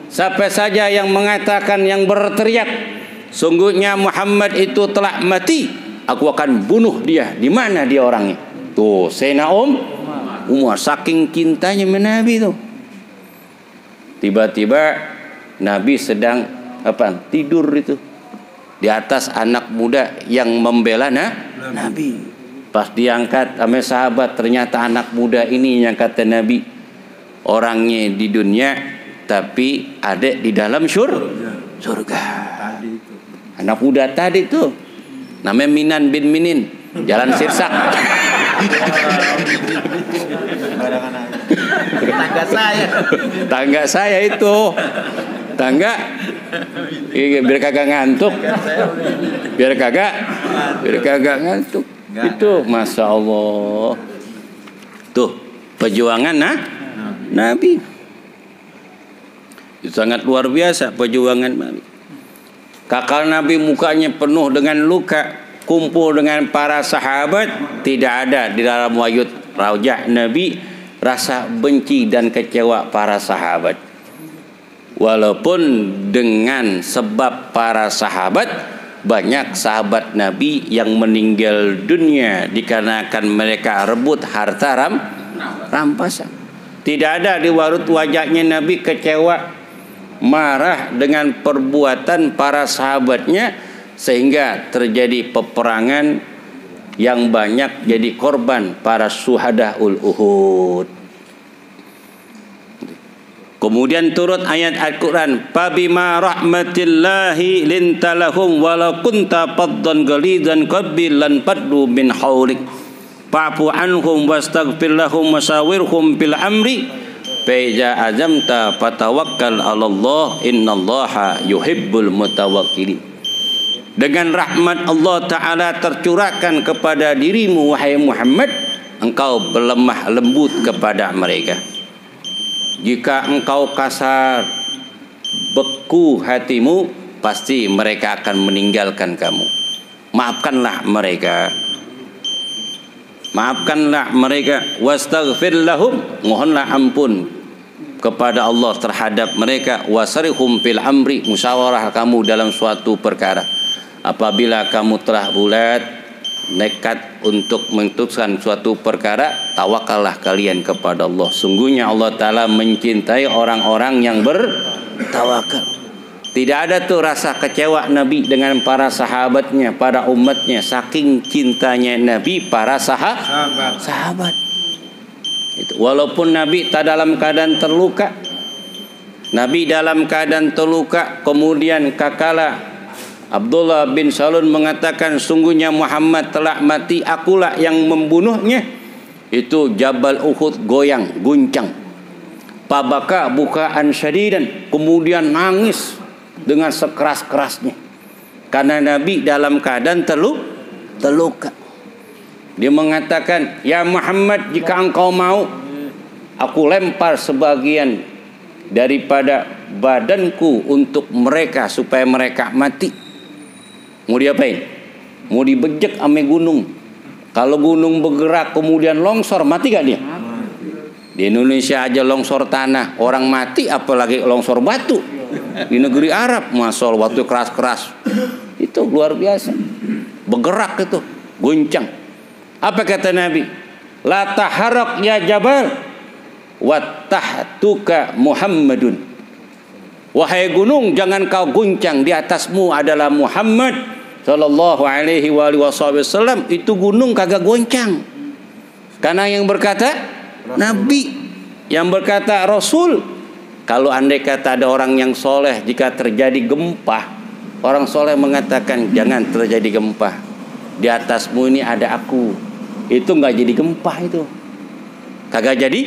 Siapa saja yang mengatakan, yang berteriak sungguhnya Muhammad itu telah mati, aku akan bunuh dia. Di mana dia orangnya? Tuh, Sayyidina Umar saking cintanya sama Nabi tuh. Tiba-tiba Nabi sedang tidur itu di atas anak muda yang membela Nabi. Pas diangkat sama sahabat, ternyata anak muda ini yang kata Nabi orangnya di dunia tapi ada di dalam surga. Anak muda tadi tuh namanya Minan bin Minin, Jalan Sirsak. Tangga saya itu. Biar kagak ngantuk. Biar kagak ngantuk. Itu Masya Allah. Tuh perjuangan Nabi. Itu sangat luar biasa perjuangan Nabi. Kakak Nabi mukanya penuh dengan luka, kumpul dengan para sahabat, tidak ada di dalam wajud raujah Nabi rasa benci dan kecewa para sahabat. Walaupun dengan sebab para sahabat, banyak sahabat Nabi yang meninggal dunia dikarenakan mereka rebut harta rampasan. Tidak ada di warut wajahnya Nabi kecewa, marah dengan perbuatan para sahabatnya, sehingga terjadi peperangan yang banyak jadi korban para syuhadaul Uhud. Kemudian turut ayat Al-Quran, Fabima rahmatillahi lintalahum walau kunta faddan ghalidzan qalbi lan faddu min hawlik fa'fu anhum wastaghfir lahum wasawirhum fil amri fa iza azamta fatawakkal 'alallah innallaha yuhibbul mutawakkilin. Dengan rahmat Allah Ta'ala tercurahkan kepada dirimu wahai Muhammad, engkau berlemah lembut kepada mereka. Jika engkau kasar, beku hatimu, pasti mereka akan meninggalkan kamu. Maafkanlah mereka. Maafkanlah mereka. Wastaghfir lahum, mohonlah ampun kepada Allah terhadap mereka. Wasarihum fil amri, musyawarah kamu dalam suatu perkara. Apabila kamu telah bulat nekat untuk memutuskan suatu perkara, tawakallah kalian kepada Allah. Sungguhnya Allah Ta'ala mencintai orang-orang yang bertawakal. Tidak ada tuh rasa kecewa Nabi dengan para sahabatnya, para umatnya. Saking cintanya Nabi para sahabat. Itu. Walaupun Nabi tak dalam keadaan terluka, Nabi dalam keadaan terluka, kemudian kakala Abdullah bin Salul mengatakan, sungguhnya Muhammad telah mati, akulah yang membunuhnya. Itu Jabal Uhud goyang, guncang. Pabaka bukaan syadidan, kemudian nangis dengan sekeras-kerasnya. Karena Nabi dalam keadaan terluka. Dia mengatakan, ya Muhammad, jika engkau mau, aku lempar sebagian daripada badanku untuk mereka supaya mereka mati. Mau diapain? Mau dibejek ame gunung. Kalau gunung bergerak kemudian longsor, mati gak dia? Di Indonesia aja longsor tanah, orang mati, apalagi longsor batu. Di negeri Arab, Masya Allah, waktu keras-keras. Itu luar biasa. Bergerak itu, guncang. Apa kata Nabi? La taharrak ya jabal, wattahtuka Muhammadun. Wahai gunung, jangan kau guncang, di atasmu adalah Muhammad sallallahu alaihi wasallam. Itu gunung kagak goncang. Karena yang berkata Nabi, yang berkata Rasul. Kalau andai kata ada orang yang soleh, jika terjadi gempa, orang soleh mengatakan jangan terjadi gempa, di atasmu ini ada aku. Itu nggak jadi gempa, itu kagak jadi.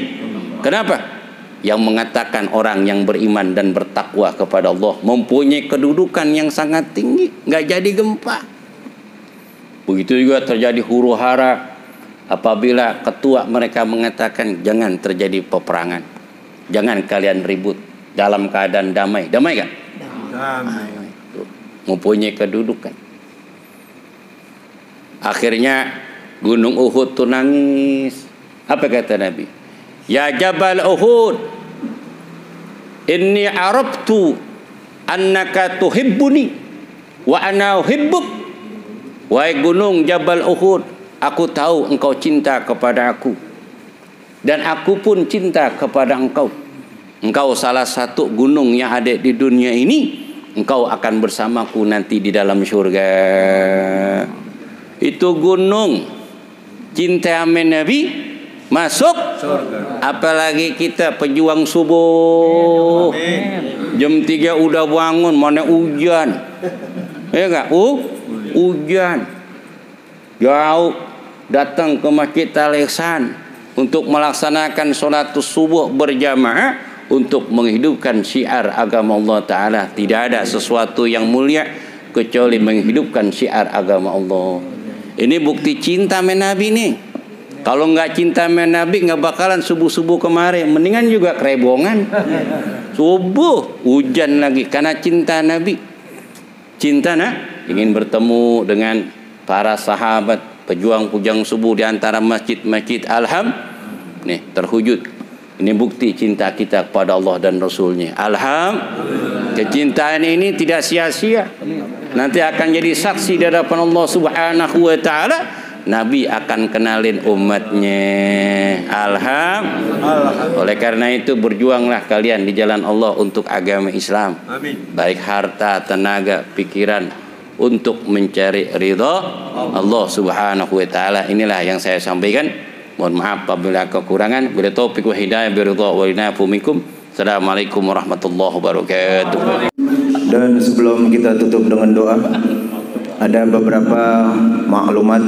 Kenapa? Yang mengatakan orang yang beriman dan bertakwa kepada Allah mempunyai kedudukan yang sangat tinggi, nggak jadi gempa. Begitu juga terjadi huru hara apabila ketua mereka mengatakan jangan terjadi peperangan, jangan kalian ribut, dalam keadaan damai. Damai kan? Damai. Mempunyai kedudukan. Akhirnya Gunung Uhud tuh nangis. Apa kata Nabi? Ya Jabal Uhud, inni arabtu annaka tuhibbuni wa ana uhibbuk. Wahai gunung Jabal Uhud, aku tahu engkau cinta kepada aku dan aku pun cinta kepada engkau. Engkau salah satu gunung yang ada di dunia ini. Engkau akan bersamaku nanti di dalam surga. Itu gunung cinta sama Nabi masuk surga. Apalagi kita pejuang subuh. Jam 3 udah bangun, mana hujan. Ya enggak? Hujan. Jauh datang ke Masjid Al-Ihsan untuk melaksanakan salat subuh berjamaah untuk menghidupkan syiar agama Allah Ta'ala. Tidak ada sesuatu yang mulia kecuali menghidupkan syiar agama Allah. Ini bukti cinta sama Nabi nih. Kalau nggak cinta sama Nabi nggak bakalan subuh-subuh kemarin. Mendingan juga kerebongan. Subuh hujan lagi karena cinta Nabi. Cinta ingin bertemu dengan para sahabat pejuang-pejuang subuh di antara masjid-masjid. Nih terwujud. Ini bukti cinta kita kepada Allah dan Rasulnya. Kecintaan ini tidak sia-sia. Nanti akan jadi saksi di hadapan Allah Subhanahu wa taala. Nabi akan kenalin umatnya. Oleh karena itu berjuanglah kalian di jalan Allah untuk agama Islam. Baik harta, tenaga, pikiran untuk mencari ridha Allah Subhanahu wa taala. Inilah yang saya sampaikan. Mohon maaf apabila kekurangan. Bila taufik wa hidayah bi ridha wa inafu minkum. Assalamualaikum warahmatullahi wabarakatuh.
Dan sebelum kita tutup dengan doa, ada beberapa maklumat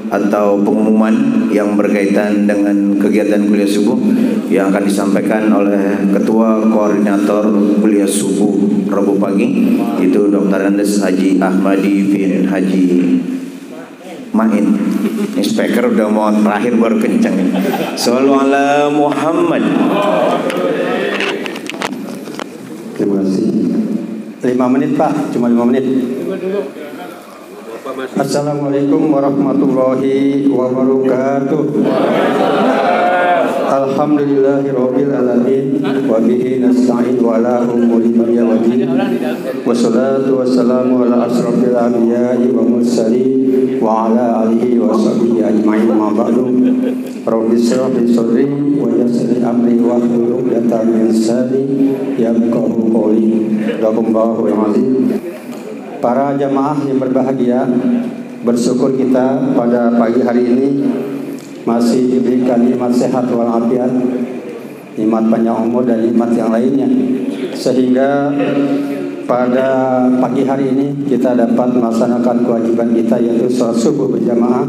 atau pengumuman yang berkaitan dengan kegiatan kuliah subuh yang akan disampaikan oleh Ketua Koordinator Kuliah Subuh Rabu pagi, itu Dr. Andes Haji Ahmadi bin Haji Main. Ini speaker udah mau terakhir baru kencang. Shallu ala Muhammad.
Terima kasih. 5 menit Pak, cuma 5 menit. Assalamualaikum warahmatullahi wabarakatuh. Alhamdulillahirabbil alamin wa bihi nasta'in wa ala umuri dunya waddin. Wassalatu wassalamu ala asrofil anbiya'i wa mursalin wa ala alihi wa sahbihi ajma'in ma ba'du. Rabbi shrah li sadri wa yassir li amri wa hlul 'uqdatam min lisani yafqahu qawli. Allahu azim. Para jamaah yang berbahagia, bersyukur kita pada pagi hari ini masih diberikan nikmat sehat walafiat, nikmat panjang umur dan nikmat yang lainnya, sehingga pada pagi hari ini kita dapat melaksanakan kewajiban kita, yaitu sholat subuh berjamaah,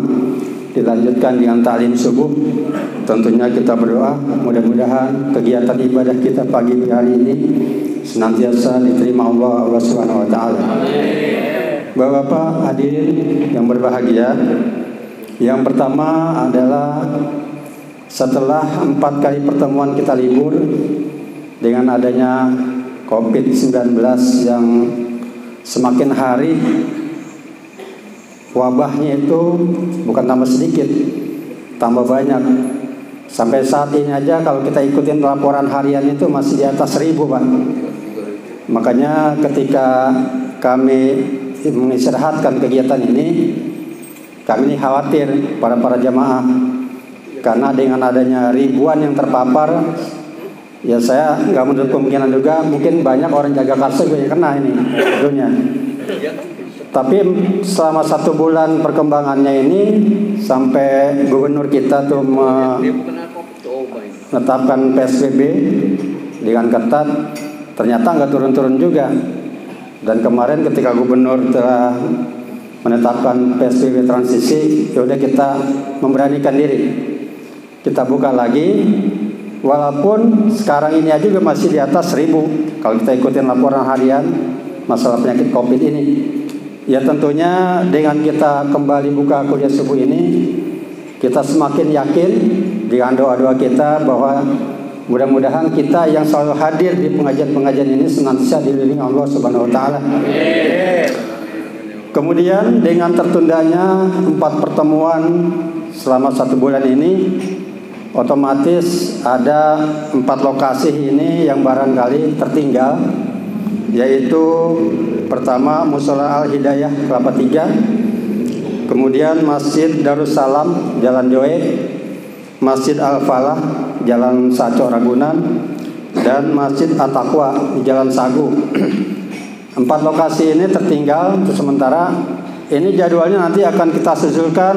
dilanjutkan dengan ta'lim subuh. Tentunya kita berdoa mudah-mudahan kegiatan ibadah kita pagi hari ini senantiasa diterima Allah Subhanahu wa taala. Bapak-bapak hadirin yang berbahagia, yang pertama adalah setelah 4 kali pertemuan kita libur dengan adanya COVID-19 yang semakin hari wabahnya itu bukan tambah sedikit, tambah banyak. Sampai saat ini aja kalau kita ikutin laporan harian itu masih di atas 1000 Pak. Makanya ketika kami mengistirahatkan kegiatan ini, kami ini khawatir para jamaah, karena dengan adanya ribuan yang terpapar, ya saya nggak menutup kemungkinan juga mungkin banyak orang jaga kasus yang kena ini tentunya. Tapi selama 1 bulan perkembangannya ini, sampai gubernur kita tuh menetapkan PSBB dengan ketat, ternyata nggak turun-turun juga. Dan kemarin ketika gubernur telah menetapkan PSBB transisi, ya udah kita memberanikan diri, kita buka lagi, walaupun sekarang ini aja juga masih di atas 1000 kalau kita ikutin laporan harian masalah penyakit COVID ini. Ya tentunya dengan kita kembali buka kuliah subuh ini, kita semakin yakin dengan doa-doa kita bahwa mudah-mudahan kita yang selalu hadir di pengajian-pengajian ini senantiasa dilindungi Allah Subhanahu wa taala. Kemudian dengan tertundanya 4 pertemuan selama 1 bulan ini, otomatis ada 4 lokasi ini yang barangkali tertinggal, yaitu pertama Mushola Al Hidayah Kelapa 3, kemudian Masjid Darussalam Jalan Joe, Masjid Al Falah Jalan Saco Ragunan, dan Masjid At-Taqwa di Jalan Sagu. 4 lokasi ini tertinggal untuk sementara. Ini jadwalnya nanti akan kita susulkan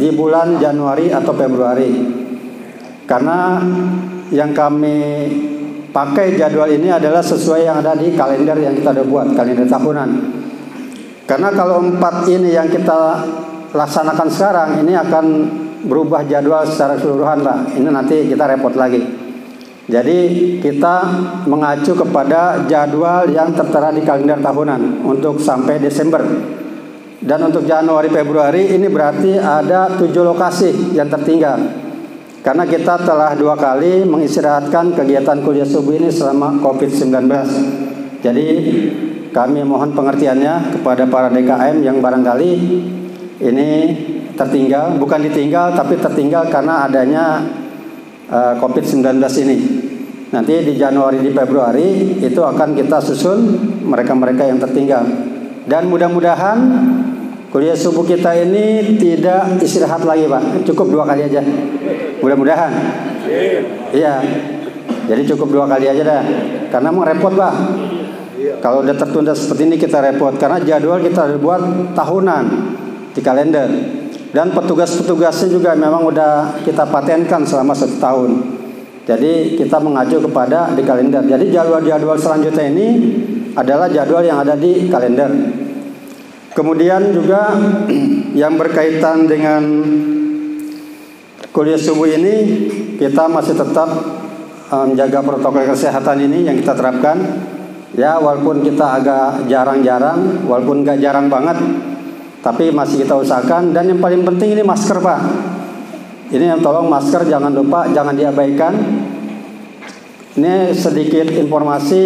di bulan Januari atau Februari, karena yang kami pakai jadwal ini adalah sesuai yang ada di kalender yang kita udah buat, kalender tahunan. Karena kalau 4 ini yang kita laksanakan sekarang, ini akan berubah jadwal secara keseluruhan Pak. Ini nanti kita repot lagi. Jadi kita mengacu kepada jadwal yang tertera di kalender tahunan untuk sampai Desember. Dan untuk Januari Februari ini berarti ada 7 lokasi yang tertinggal. Karena kita telah 2 kali mengistirahatkan kegiatan kuliah subuh ini selama COVID-19. Jadi kami mohon pengertiannya kepada para DKM yang barangkali ini tertinggal, bukan ditinggal tapi tertinggal karena adanya COVID-19 ini. Nanti di Januari, di Februari itu akan kita susun mereka-mereka yang tertinggal. Dan mudah-mudahan kuliah subuh kita ini tidak istirahat lagi Pak, cukup 2 kali aja. Mudah-mudahan. Iya. Jadi cukup 2 kali aja dah. Karena mau repot Pak. Kalau udah tertunda seperti ini kita repot. Karena jadwal kita buat tahunan di kalender. Dan petugas-petugasnya juga memang udah kita patenkan selama 1 tahun. Jadi kita mengacu kepada di kalender. Jadi jadwal-jadwal selanjutnya ini adalah jadwal yang ada di kalender. Kemudian juga yang berkaitan dengan kuliah subuh ini, kita masih tetap menjaga protokol kesehatan ini yang kita terapkan. Ya walaupun kita agak jarang-jarang, walaupun gak jarang banget, tapi masih kita usahakan. Dan yang paling penting ini masker Pak. Ini yang tolong masker jangan lupa, jangan diabaikan. Ini sedikit informasi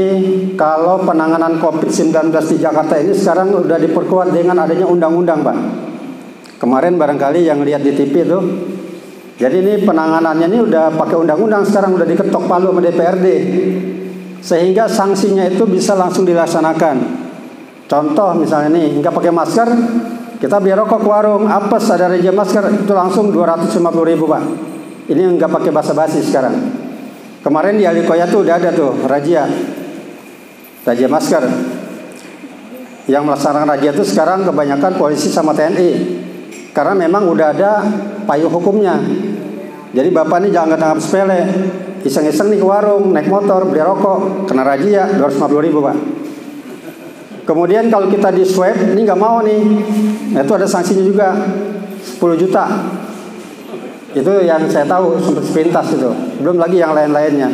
kalau penanganan COVID-19 di Jakarta ini sekarang udah diperkuat dengan adanya undang-undang Pak. Kemarin barangkali yang lihat di TV itu. Jadi ini penanganannya ini udah pakai undang-undang, sekarang udah diketok palu sama DPRD. Sehingga sanksinya itu bisa langsung dilaksanakan. Contoh misalnya nih, nggak pakai masker, kita beli rokok ke warung, apes ada razia masker, itu langsung 250.000 Pak. Ini nggak pakai basa-basi sekarang. Kemarin di Alikoya tuh udah ada tuh razia masker. Yang melaksanakan razia itu sekarang kebanyakan polisi sama TNI. Karena memang udah ada payung hukumnya. Jadi bapak ini jangan anggap sepele. Iseng-iseng nih ke warung, naik motor, beli rokok, kena razia 250.000 Pak. Kemudian kalau kita di swab, ini nggak mau nih, itu ada sanksinya juga 10 juta. Itu yang saya tahu sempat sepintas itu. Belum lagi yang lain-lainnya.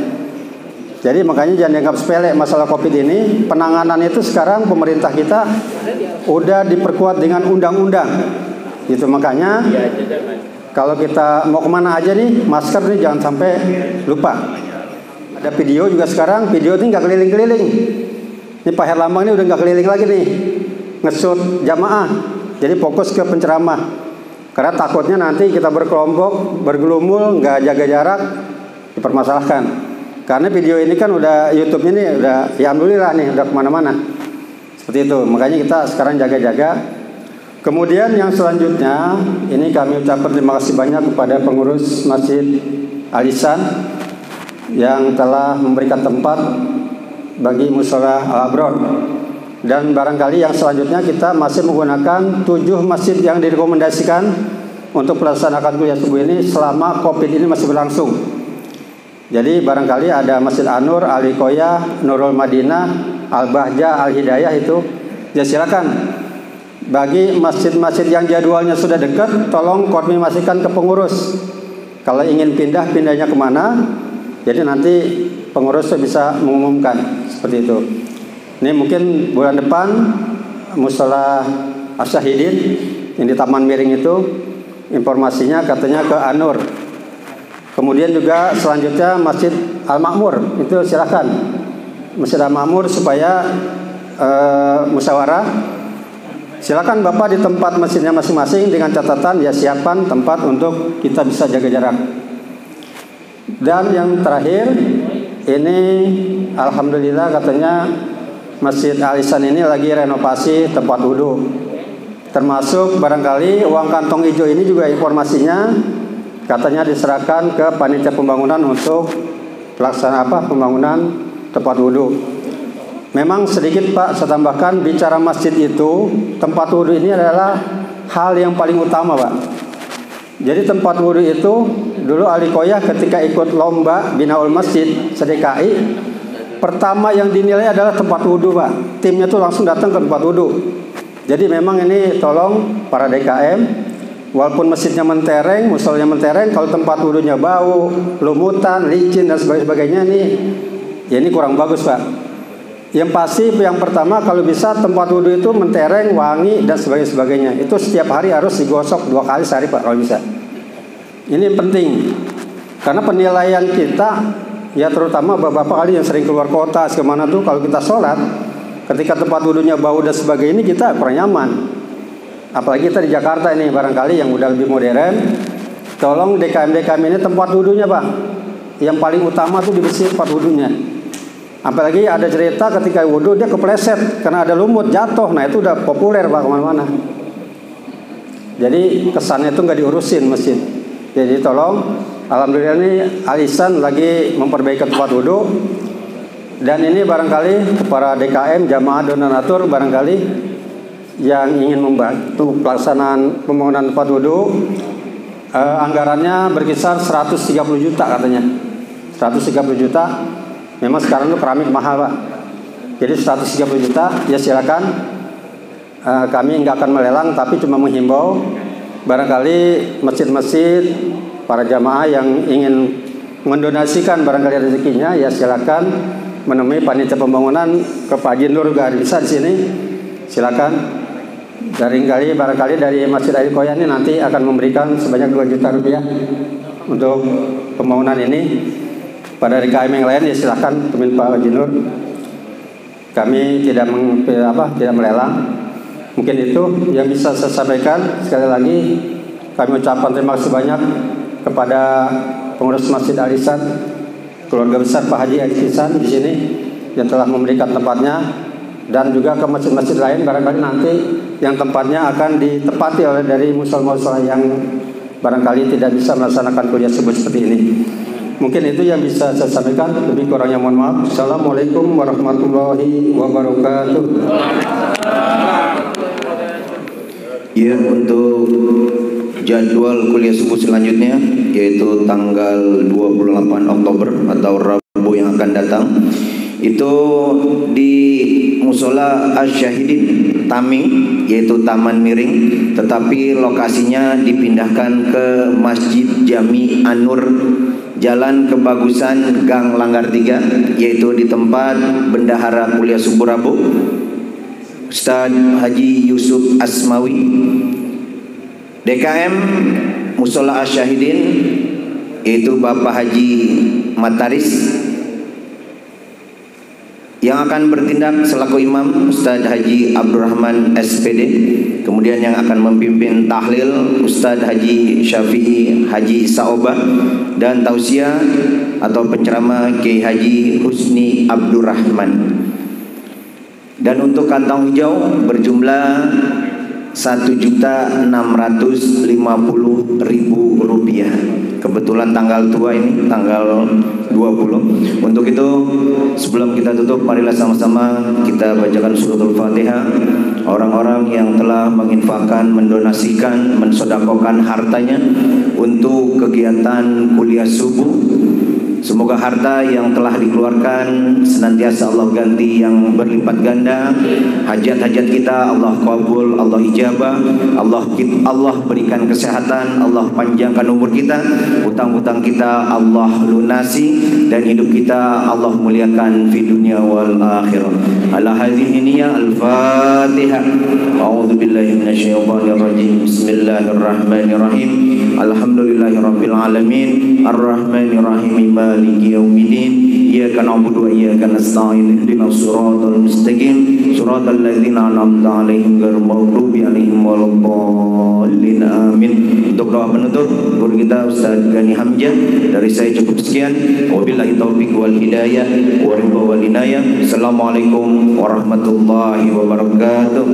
Jadi makanya jangan dianggap sepele masalah COVID ini. Penanganan itu sekarang pemerintah kita udah diperkuat dengan undang-undang. Gitu makanya kalau kita mau kemana aja nih, masker nih jangan sampai lupa. Ada video juga sekarang, video ini nggak keliling-keliling. Ini Pak Herlambang ini udah nggak keliling lagi nih, ngesut jamaah. Jadi fokus ke penceramah. Karena takutnya nanti kita berkelompok, bergelumul, nggak jaga jarak, dipermasalahkan. Karena video ini kan udah YouTube-nya nih, udah ya alhamdulillah nih, udah kemana-mana. Seperti itu, makanya kita sekarang jaga-jaga. Kemudian yang selanjutnya, ini kami ucapkan terima kasih banyak kepada pengurus Masjid Al-Ihsan yang telah memberikan tempat bagi Mushola Al-Abror. Dan barangkali yang selanjutnya kita masih menggunakan 7 masjid yang direkomendasikan untuk melaksanakan kuliah subuh ini selama COVID ini masih berlangsung. Jadi barangkali ada Masjid An-Nur, Alikoya, Nurul Madinah, Al-Bahjah, Al-Hidayah itu. Ya silakan. Bagi masjid-masjid yang jadwalnya sudah dekat, tolong koordinasikan ke pengurus. Kalau ingin pindah, pindahnya kemana? Jadi nanti pengurus bisa mengumumkan seperti itu. Ini mungkin bulan depan Mushola Asyahidin yang di Taman Miring itu informasinya katanya ke An-Nur. Kemudian juga selanjutnya Masjid Al-Makmur itu silakan Masjid Al-Makmur supaya musyawarah. Silakan Bapak di tempat masjidnya masing-masing dengan catatan ya siapkan tempat untuk kita bisa jaga jarak. Dan yang terakhir ini alhamdulillah katanya Masjid Al-Ihsan ini lagi renovasi tempat wudhu. Termasuk barangkali uang kantong hijau ini juga informasinya katanya diserahkan ke panitia pembangunan untuk pelaksanaan pembangunan tempat wudhu. Memang sedikit Pak saya tambahkan, bicara masjid itu tempat wudhu ini adalah hal yang paling utama Pak. Jadi tempat wudhu itu dulu Alikoyah ketika ikut lomba Binaul Masjid se-DKI, pertama yang dinilai adalah tempat wudhu Pak. Timnya tuh langsung datang ke tempat wudhu. Jadi memang ini tolong para DKM, walaupun masjidnya mentereng, musolanya mentereng, kalau tempat wudhunya bau, lumutan, licin dan sebagainya nih, ya ini kurang bagus Pak. Yang pasti yang pertama kalau bisa tempat wudhu itu mentereng, wangi dan sebagainya. Itu setiap hari harus digosok 2 kali sehari Pak kalau bisa. Ini penting. Karena penilaian kita ya terutama bapak-bapak kali yang sering keluar kota kemana tuh kalau kita sholat ketika tempat wudhunya bau dan sebagainya kita kurang nyaman. Apalagi kita di Jakarta ini barangkali yang udah lebih modern. Tolong DKM ini tempat wudhunya Pak. Yang paling utama tuh dibersihin tempat wudhunya. Apalagi ada cerita ketika wudhu dia kepleset karena ada lumut jatuh. Nah itu udah populer Pak kemana-mana. Jadi kesannya itu nggak diurusin masjid. Jadi tolong, alhamdulillah ini Alisan lagi memperbaiki tempat wudhu. Dan ini barangkali para DKM jamaah donatur barangkali yang ingin membantu pelaksanaan pembangunan tempat wudhu. Anggarannya berkisar 130 juta katanya. 130 juta. Memang sekarang itu keramik mahal Pak. Jadi 130 juta ya silakan. Kami nggak akan melelang tapi cuma menghimbau barangkali masjid-masjid para jamaah yang ingin mendonasikan barangkali rezekinya ya silakan menemui panitia pembangunan ke Pak Haji Nur juga bisa di sini. Silakan. Barangkali dari Masjid Air Koya ini nanti akan memberikan sebanyak 2 juta rupiah untuk pembangunan ini. Pada DKM yang lain ya silakan temuin Pak Haji Nur. Kami tidak melelang. Mungkin itu yang bisa saya sampaikan. Sekali lagi kami ucapkan terima kasih banyak kepada pengurus Masjid Alisan, keluarga besar Pak Haji Alisan di sini yang telah memberikan tempatnya, dan juga ke masjid-masjid lain barangkali nanti yang tempatnya akan ditempati oleh dari musola-musola yang barangkali tidak bisa melaksanakan kuliah subuh seperti ini. Mungkin itu yang bisa saya sampaikan. Lebih kurangnya mohon maaf. Assalamualaikum warahmatullahi wabarakatuh.
Ya, untuk jadwal kuliah subuh selanjutnya yaitu tanggal 28 Oktober atau Rabu yang akan datang itu di Musola Asy-Syahidin Taming yaitu Taman Miring, tetapi lokasinya dipindahkan ke Masjid Jami An-Nur Jalan Kebagusan Gang Langgar 3 yaitu di tempat bendahara kuliah subuh Rabu Ustaz Haji Yusuf Asmawi. DKM Musola Asy-Syahidin yaitu Bapak Haji Mataris. Yang akan bertindak selaku imam Ustaz Haji Abdurrahman SPD. Kemudian yang akan memimpin tahlil Ustaz Haji Syafi'i Haji Saobah, dan tausiah atau penceramah Kiai Haji Husni Abdurrahman. Dan untuk kantong hijau berjumlah 1.650.000 rupiah. Kebetulan tanggal tua ini tanggal 20. Untuk itu sebelum kita tutup, marilah sama-sama kita bacakan suratul Fatihah. Orang-orang yang telah menginfakkan, mendonasikan, mensedekahkan hartanya untuk kegiatan kuliah subuh, semoga harta yang telah dikeluarkan senantiasa Allah ganti yang berlipat ganda. Hajat-hajat kita Allah kabul, Allah ijabah, Allah berikan kesehatan, Allah panjangkan umur kita, hutang-hutang kita Allah lunasi, dan hidup kita Allah muliakan di dunia wal akhirah. Ala hadhihi niyyah al-Fatihah. A'udzu billahi minasyaitonir rajim. Bismillahirrahmanirrahim. Alhamdulillahirabbil alamin. Arrahmanir rahim. Maliki yaumiddin. Iyyaka na'budu wa iyyaka nasta'in. Ihdinas siratal mustaqim. Siratal ladzina an'amta 'alaihim ghairil maghdubi 'alaihim waladdallin. Amin. Untuk doa penutup guru kita Ustaz Gani Hamzah, dari saya cukup sekian. Wabillahi taufiq wal hidayah wa ridha wal inayah. Assalamualaikum warahmatullahi wabarakatuh.